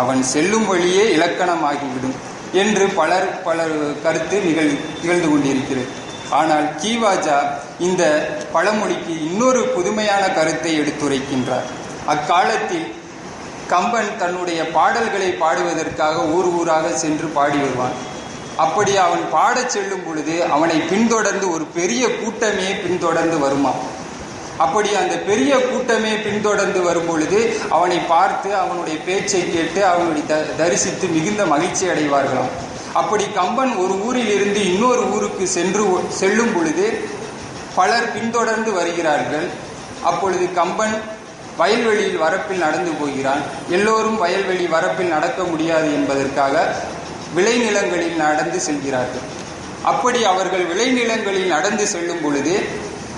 Speaker 1: அவன் செல்லும் வழியே இலக்கணமாகிவிடும் என்று பலர் கருத்து நிகழ்ந்து கொண்டிருக்கிறது. ஆனால் கீவாஜா இந்த பழமொழிக்கு இன்னொரு புதுமையான கருத்தை எடுத்துரைக்கின்றார். அக்காலத்தில் கம்பன் தன்னுடைய பாடல்களை பாடுவதற்காக ஊர் ஊராக சென்று பாடி வருவான். அப்படி அவன் பாடச் செல்லும் பொழுது அவனை பின்தொடர்ந்து ஒரு பெரிய கூட்டமே பின்தொடர்ந்து வருமா. அப்படி அந்த பெரிய கூட்டமே பின்தொடர்ந்து வரும் பொழுது அவனை பார்த்து அவனுடைய பேச்சை கேட்டு அவனுடைய தரிசித்து மிகுந்த மகிழ்ச்சி அடைவார்களாம். அப்படி கம்பன் ஒரு ஊரில் இருந்து இன்னொரு ஊருக்கு செல்லும் பொழுது பலர் பின்தொடர்ந்து வருகிறார்கள். அப்பொழுது கம்பன் வயல்வெளியில் வரப்பில் நடந்து போகிறான். எல்லோரும் வயல்வெளி வரப்பில் நடக்க முடியாது என்பதற்காக விளைநிலங்களில் நடந்து செல்கிறார்கள். அப்படி அவர்கள் விளைநிலங்களில் நடந்து செல்லும் பொழுது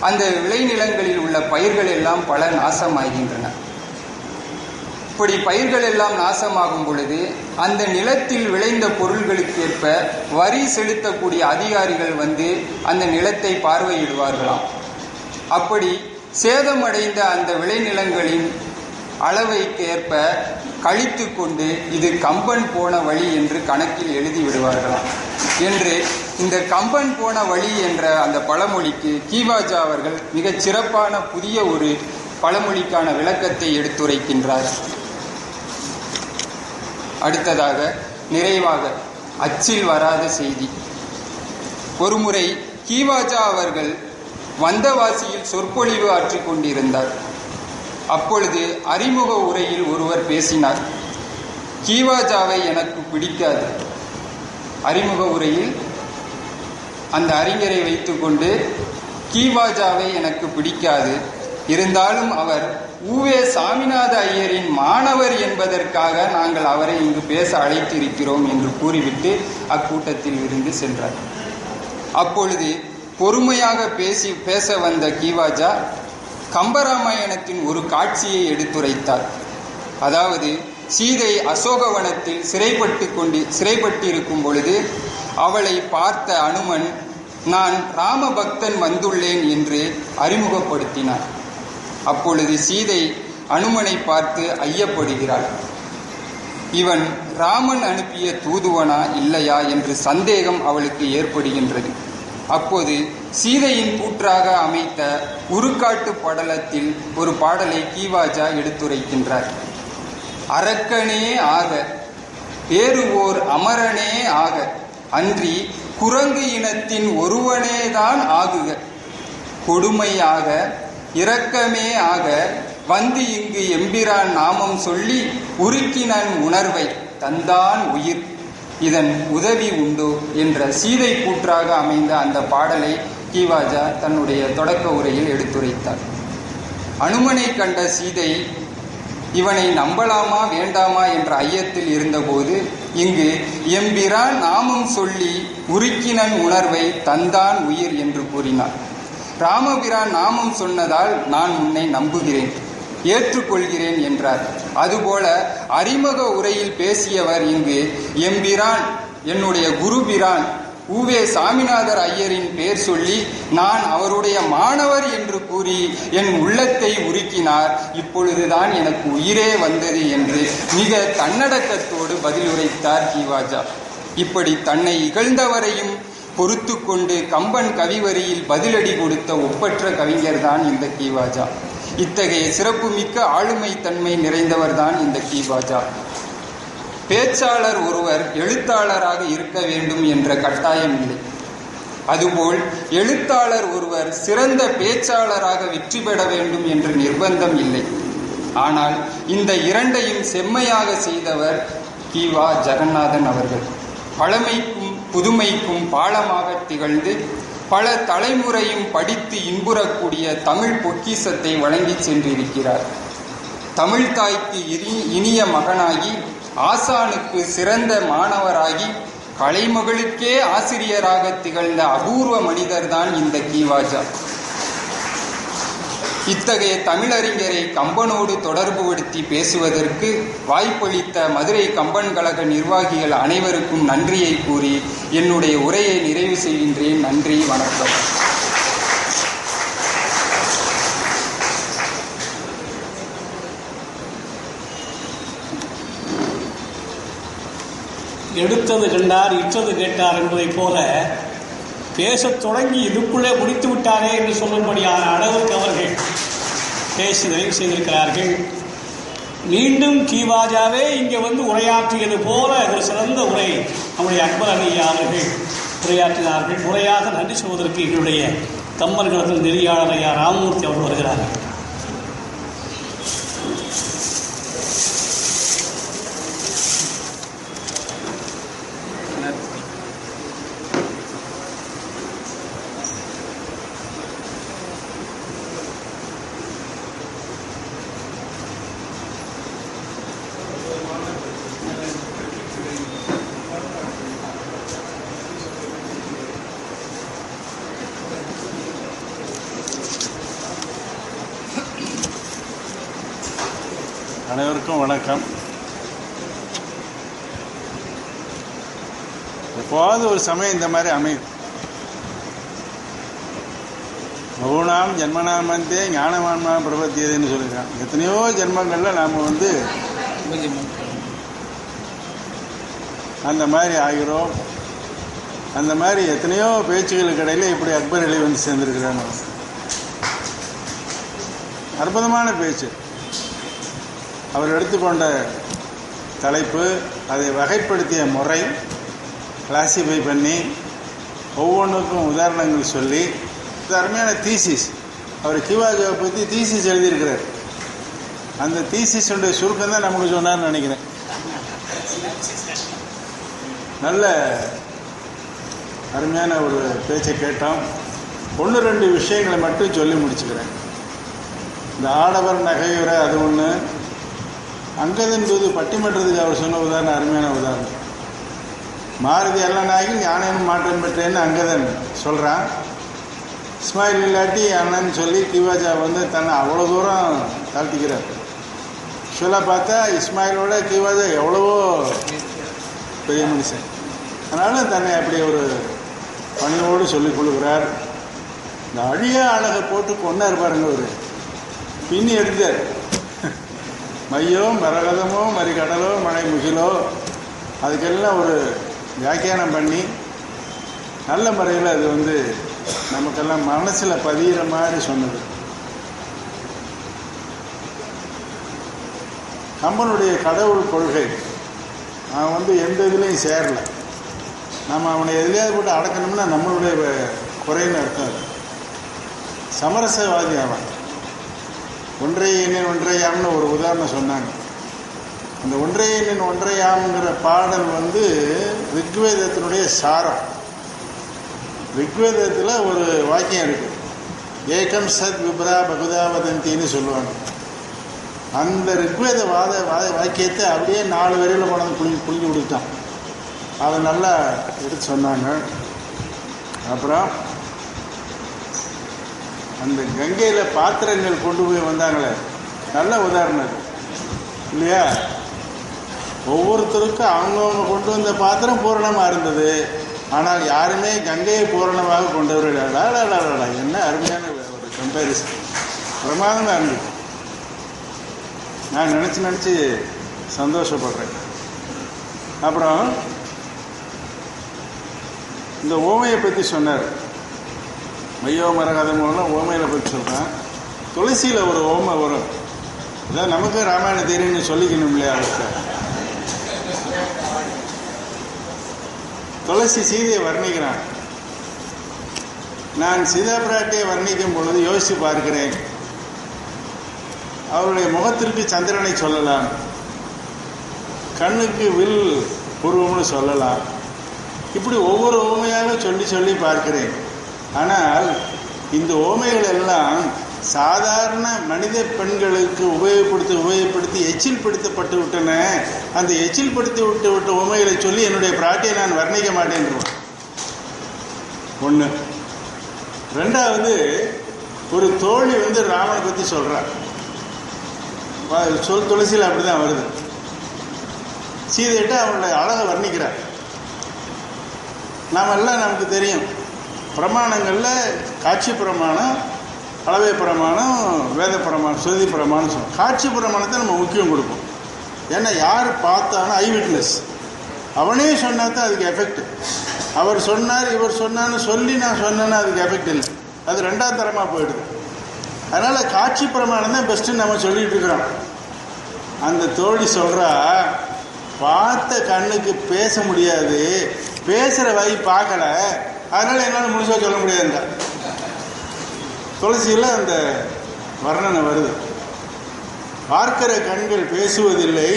Speaker 1: அந்த விளைநிலங்களில் உள்ள பயிர்கள் எல்லாம் பல நாசமாகின்றன. இப்படி பயிர்கள் எல்லாம் நாசமாகும் பொழுது அந்த நிலத்தில் விளைந்த பொருள்களுக்கேற்ப வரி செலுத்தக்கூடிய அதிகாரிகள் வந்து அந்த நிலத்தை பார்வையிடுவார்களாம். அப்படி சேதமடைந்த அந்த விளைநிலங்களின் அளவைக்கேற்ப கழித்து கொண்டு இது கம்பன் போன வழி என்று கணக்கில் எழுதி விடுவார்களாம் என்று இந்த கம்பன் போன வழி என்ற அந்த பழமொழிக்கு கீவாஜா அவர்கள் மிகச் சிறப்பான புதிய ஒரு பழமொழிக்கான விளக்கத்தை எடுத்துரைக்கின்றார். அடுத்ததாக நிறைவாக அச்சில் வராத செய்தி. ஒருமுறை கீவாஜா அவர்கள் வந்தவாசியில் சொற்பொழிவு ஆற்றிக் கொண்டிருந்தார். அப்பொழுது அறிமுக உரையில் ஒருவர் பேசினார், கீவாஜாவை எனக்கு பிடிக்காது. அறிமுக உரையில் அந்த அறிஞரை வைத்துக்கொண்டு கீவாஜாவை எனக்கு பிடிக்காது, இருந்தாலும் அவர் ஊவே சாமிநாத ஐயரின் மாணவர் என்பதற்காக நாங்கள் அவரை இங்கு பேச அழைத்திருக்கிறோம் என்று கூறிவிட்டு அக்கூட்டத்தில் இருந்து சென்றார். அப்பொழுது பொறுமையாக பேச வந்த கீவாஜா கம்பராமாயணத்தின் ஒரு காட்சியை எடுத்துரைத்தார். அதாவது சீதை அசோகவனத்தில் சிறைப்பட்டிருக்கும் பொழுது அவளை பார்த்த அனுமன் நான் ராமபக்தன் வந்துள்ளேன் என்று அறிமுகப்படுத்தினார். அப்பொழுது சீதை அனுமனை பார்த்து ஐயப்படுகிறாள். இவன் ராமன் அனுப்பிய தூதுவனா இல்லையா என்று சந்தேகம் அவளுக்கு ஏற்படுகின்றது. அப்போது சீதையின் கூற்றாக அமைத்த உருக்காட்டு படலத்தில் ஒரு பாடலை கீவாஜா எடுத்துரைக்கின்றார். அரக்கனே ஆக ஏறுவோர் அமரனே ஆக அன்றி குரங்கு இனத்தின் ஒருவனேதான் ஆகுக, கொடுமையாக இரக்கமே ஆக வந்து இங்கு எம்பிரான் நாமம் சொல்லி உருக்கினன் உணர்வை தந்தான் உயிர், இதன் உதவி உண்டோ என்ற சீதை கூற்றாக அமைந்த அந்த பாடலை கீவாஜா தன்னுடைய தொடக்க உரையில் எடுத்துரைத்தார். அனுமனை கண்ட சீதை இவனை நம்பலாமா வேண்டாமா என்ற ஐயத்தில் இருந்தபோது இங்கு எம்பிரான் நாமம் சொல்லி உருக்கினன் உணர்வை தந்தான் உயிர் என்று கூறினார். ராமபிரான் நாமம் சொன்னதால் நான் உன்னை நம்புகிறேன், ஏற்றுக்கொள்கிறேன் என்றார். அதுபோல அறிமுக உரையில் பேசியவர் இங்கு எம்பிரான் என்னுடைய குருபிரான் உவே சாமிநாதர் ஐயரின் பெயர் சொல்லி நான் அவருடைய மாணவர் என்று கூறி என் உள்ளத்தை உருக்கினார். இப்பொழுதுதான் எனக்கு உயிரே வந்தது என்று மிக தன்னடக்கத்தோடு பதிலுரைத்தார் கீவாஜா. இப்படி தன்னை இகழ்ந்தவரையும் பொறுத்து கொண்டு கம்பன் கவிவரியில் பதிலடி கொடுத்த ஒப்பற்ற கவிஞர்தான் இந்த கீவாஜா. இத்தகைய சிறப்புமிக்க ஆளுமை தன்மை நிறைந்தவர்தான் இந்த கீவாஜா. பேச்சாளர் ஒருவர் எழுத்தாளராக இருக்க வேண்டும் என்ற கட்டாயம் இல்லை. அதுபோல் எழுத்தாளர் ஒருவர் சிறந்த பேச்சாளராக வெற்றி பெற வேண்டும் என்ற நிர்பந்தம் இல்லை. ஆனால் இந்த இரண்டையும் செம்மையாக செய்தவர் கீவா ஜெகநாதன் அவர்கள். பழமைக்கும் புதுமைக்கும் பாலமாக திகழ்ந்து பல தலைமுறையும் படித்து இன்புறக்கூடிய தமிழ் பொக்கிஷத்தை வழங்கி சென்றிருக்கிறார். தமிழ் தாய்க்கு இனிய மகனாகி, ஆசானுக்கு சிறந்த மாணவராகி, கலைமகளுக்கே ஆசிரியராக திகழ்ந்த அபூர்வ மனிதர்தான் இந்த கீவாஜா. இத்தகைய தமிழறிஞரை கம்பனோடு தொடர்புபடுத்தி பேசுவதற்கு வாய்ப்பளித்த மதுரை கம்பன் கழக நிர்வாகிகள் அனைவருக்கும் நன்றியை கூறி என்னுடைய உரையை நிறைவு செய்கின்றேன். நன்றி, வணக்கம்.
Speaker 2: எடுத்தது கண்டார், இற்றது கேட்டார் என்பதைப் போல பேசத் தொடங்கி இதுக்குள்ளே முடித்து விட்டாரே என்று சொல்லும்படியான அளவுக்கு அவர்கள் பேசி நிறைவு செய்திருக்கிறார்கள். மீண்டும் கீவாஜாவே இங்கே வந்து உரையாற்றியது போல ஒரு சிறந்த உரை நம்முடைய அக்பர் அலியா அவர்கள் உரையாற்றினார்கள். முறையாக நன்றி சொல்வதற்கு எங்களுடைய கம்பன் கழகத்தின் நெறியாளர் ஐயா ராமமூர்த்தி அவர்கள் வருகிறார்கள்.
Speaker 3: அனைவருக்கும் வணக்கம். எப்போது ஒரு சமயம் இந்த மாதிரி அமையும். பகுனாம் ஜென்மனாமந்தே ஞானமான்மா பிரபத்தியதுன்னு சொல்லியிருக்கான். எத்தனையோ ஜென்மங்களில் நாம் அந்த மாதிரி ஆகிறோம். அந்த மாதிரி எத்தனையோ பேச்சுகளுக்கு இடையில் இப்படி அக்பர் அலி வந்து சேர்ந்திருக்கிறாங்க. அற்புதமான பேச்சு. அவர் எடுத்துக்கொண்ட தலைப்பு, அதை வகைப்படுத்திய முறை, கிளாசிஃபை பண்ணி ஒவ்வொன்றுக்கும் உதாரணங்கள் சொல்லி, இது அருமையான தீசிஸ். அவர் கீவாஜாவை பற்றி தீசிஸ் எழுதியிருக்கிறார். அந்த தீசிஸுடைய சுருக்கம் தான் நமக்கு சொன்னார்னு நினைக்கிறேன். நல்ல அருமையான ஒரு பேச்சை கேட்டோம். 1-2 விஷயங்களை மட்டும் சொல்லி முடிச்சுக்கிறேன். இந்த ஆடவர் நகையுற அது ஒன்று, அங்கதன் தூது பட்டிமன்றத்துக்கு அவர் சொன்ன உதாரணம் அருமையான உதாரணம். மாருதி அல்லனாகி ஞானம் மாற்றம் பெற்றேன்னு அங்கதன் சொல்கிறான். இஸ்மாயில் இல்லாட்டி அண்ணன் சொல்லி கீவாஜா வந்து தன்னை அவ்வளோ தூரம் தாழ்த்திக்கிறார். ஆக்சுவலாக பார்த்தா இஸ்மாயிலோட கீவாஜா எவ்வளவோ பெரிய மனுஷன். அதனால் தன்னை அப்படி ஒரு பணியோடு சொல்லிக் கொள்கிறார். இந்த அழிய அழகை போட்டு கொண்டார் பாருங்க. ஒரு பின்னி எடுத்தார். மையோ மரகதமோ மறிகடலோ மழை முகிலோ அதுக்கெல்லாம் ஒரு வியாக்கியானம் பண்ணி நல்ல முறையில் அது வந்து நமக்கெல்லாம் மனசில் பதிகிற மாதிரி சொன்னது. கம்பனுடைய கடவுள் கொள்கை, அவன் வந்து எந்த இதுலேயும் சேரலை. நம்ம அவனை எதுலையாவது போட்டு அடக்கணும்னா நம்மளுடைய குறைன்னு அர்த்தம். சமரசவாதி அவன். ஒன்றை எண்ணின் ஒன்றையாம்னு ஒரு உதாரணம் சொன்னாங்க. அந்த ஒன்றை எண்ணின் ஒன்றையாம்ங்கிற பாடல் வந்து ரிக்வேதத்தினுடைய சாரம். ரிக்வேதத்தில் ஒரு வாக்கியம் இருக்குது, ஏகம் சத் விப்ரா பகுதா வதந்தின்னு சொல்லுவாங்க. அந்த ரிக்வேத வாக்கியத்தை அப்படியே 4 வரியில் கொண்டாந்து புளிஞ்சு கொடுத்தான். அதை நல்லா எடுத்து சொன்னாங்க. அப்புறம் அந்த கங்கையில் பாத்திரங்கள் கொண்டு போய் வந்தாங்களே, நல்ல உதாரணம் இல்லையா? ஒவ்வொருத்தருக்கும் அவங்கவுங்க கொண்டு வந்த பாத்திரம் பூரணமாக இருந்தது. ஆனால் யாருமே கங்கையை பூரணமாக கொண்டவர்கள். என்ன அருமையான ஒரு கம்பேரிசன், பிரமாதமாக இருந்தது. நான் நினச்சி சந்தோஷப்படுறேன். அப்புறம் இந்த ஓமையை பற்றி சொன்னார். மையோ மரகதம் மூலம் ஓமையில் பற்றி சொல்கிறேன். துளசியில் ஒரு ஓமை வரும். இதான் நமக்கு ராமாயணம் தெரியும்னு சொல்லிக்கணும் இல்லையா? அவருக்கு துளசி சீதையை வர்ணிக்கிறான். நான் சீதா பிராட்டியை வர்ணிக்கும் பொழுது யோசித்து பார்க்கிறேன். அவருடைய முகத்திற்கு சந்திரனை சொல்லலாம், கண்ணுக்கு வில் உருவம்னு சொல்லலாம். இப்படி ஒவ்வொரு ஓமையாக சொல்லி பார்க்கிறேன். ஆனால் இந்த ஓமைகள் எல்லாம் சாதாரண மனித பெண்களுக்கு உபயோகப்படுத்தி எச்சில் படுத்தப்பட்டு விட்டன. அந்த எச்சில் படுத்தி விட்ட ஓமைகளை சொல்லி என்னுடைய பிராட்டியை நான் வர்ணிக்க மாட்டேன். ஒன்று. ரெண்டாவது, ஒரு தோழி ராமனை பற்றி சொல்கிறார். துளசியில் அப்படி தான் வருது. சீதையிட்ட அவனுடைய அழகை வர்ணிக்கிறார். நாமெல்லாம் நமக்கு தெரியும், பிரமாணங்களில் காட்சி பிரமாணம், அளவை பிரமாணம், வேத பிரமாணம், ஸ்ருதி பிரமாணம் சொல்லுவோம். காட்சி பிரமாணத்தை நம்ம முக்கியம் கொடுப்போம். ஏன்னா யார் பார்த்தாலும் ஐ விட்னஸ், அவனே சொன்னா தான் அதுக்கு எஃபெக்ட். அவர் சொன்னார், இவர் சொன்னான்னு சொல்லி நான் சொன்னேன்னா அதுக்கு எஃபெக்ட் இல்லை, அது ரெண்டாம் தரமாக போயிடுது. அதனால் காட்சி பிரமாணம் தான் பெஸ்ட்டுன்னு நம்ம சொல்லிட்டு இருக்கிறோம். அந்த தோழி சொல்கிறா, பார்த்த கண்ணுக்கு பேச முடியாது, பேசுகிற வாய் பார்க்கல, அதனால் என்னால் முழுசாக சொல்ல முடியாதுங்க. துளசியில் அந்த வர்ணனை வருது. பார்க்கிற கண்கள் பேசுவதில்லை,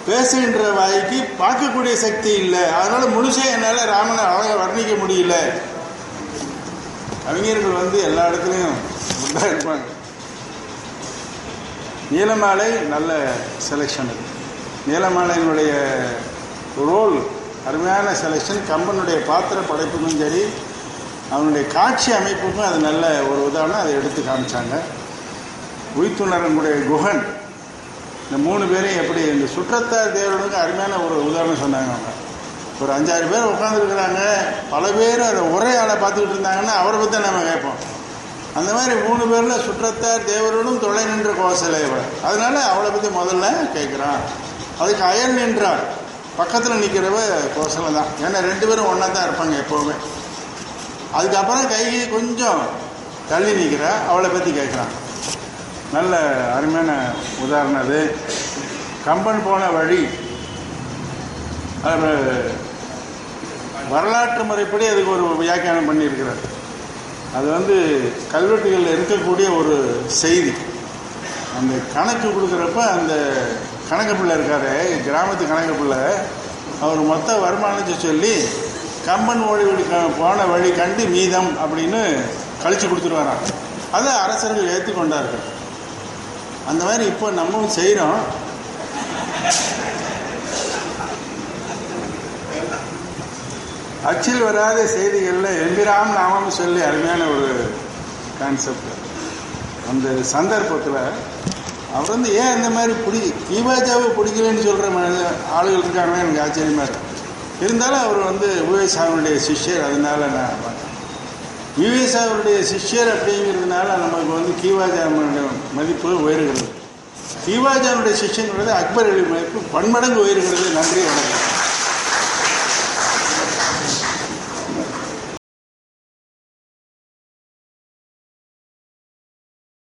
Speaker 3: பேசுகின்ற வாய்க்கு பார்க்கக்கூடிய சக்தி இல்லை, அதனால் முழுசாக என்னால் ராமனை அழகாக வர்ணிக்க முடியல. கவிஞர்கள் எல்லா இடத்துலையும் உண்டாக இருப்பாங்க. நீலமாலை நல்ல செலெக்ஷன். நீலமாலையினுடைய ரோல் அருமையான செலெக்ஷன். கம்பனுடைய பாத்திர படைப்புக்கும் சரி, அவனுடைய காட்சி அமைப்புக்கும் அது நல்ல ஒரு உதாரணம். அதை எடுத்து காமிச்சாங்க. உய்த்துணரனுடைய குஹன், இந்த 3 பேரையும் எப்படி இந்த சுற்றத்தார் தேவர்களுக்கு அருமையான ஒரு உதாரணம் சொன்னாங்க. அவங்க ஒரு 5-6 பேர் உட்காந்துருக்குறாங்க, பல பேர் அதை ஒரே ஆளை பார்த்துக்கிட்டு இருந்தாங்கன்னா அவரை பற்றி தான் நம்ம கேட்போம். அந்த மாதிரி 3 பேரில் சுற்றத்தார் தேவர்களும் தொலை நின்ற கோசலைவர், அதனால அவளை பற்றி முதல்ல கேட்குறான். அதுக்கு அயல் நின்றார், பக்கத்தில் நிற்கிறவ கோசலை தான். ஏன்னா 2 பேரும் ஒன்றா தான் இருப்பாங்க எப்போவுமே. அதுக்கப்புறம் கைகி கொஞ்சம் தள்ளி நிற்கிறா, அவளை பற்றி கேட்குறான். நல்ல அருமையான உதாரணம் அது. கம்பன் போன வழி, அவர் வரலாற்று முறைப்படி அதுக்கு ஒரு வியாக்கியானம் பண்ணியிருக்கிறார். அது கல்வெட்டுகளில் இருக்கக்கூடிய ஒரு செய்தி. அந்த கணக்கு கொடுக்குறப்ப அந்த கணக்கு பிள்ளை இருக்காரு, கிராமத்து கணக்கு பிள்ளை, அவர் மொத்த வருமானத்தை சொல்லி கம்பன் போன வழி கண்டு மீதம் அப்படின்னு கழிச்சு கொடுத்துருவாராம். அதை அரசர்கள் ஏற்றுக்கொண்டார்கள். அந்த மாதிரி இப்போ நம்மளும் செய்கிறோம். அச்சில் வராத செய்திகளில் எம்பிராம் நாமம் சொல்லி அருமையான ஒரு கான்செப்ட். அந்த சந்தர்ப்பத்தில் அவர் ஏன் இந்த மாதிரி கீவாஜாவை பிடிக்கலன்னு சொல்கிற ஆளுகள் இருக்காங்கன்னா எனக்கு ஆச்சரியமாக இருக்கு. இருந்தாலும் அவர் யுஎஸ்ஆருடைய சிஷ்யர், அதனால நான் யுஎஸ்ஆருடைய சிஷ்யர் அப்படிங்கிறதுனால நமக்கு கீவாஜாவுடைய மதிப்பு உயர்கிறது. கீவாஜாவுடைய சிஷ்யங்கிறது அக்பர் மதிப்பு பன்மடங்கு உயர்கிறது. நன்றி, வணக்கம்.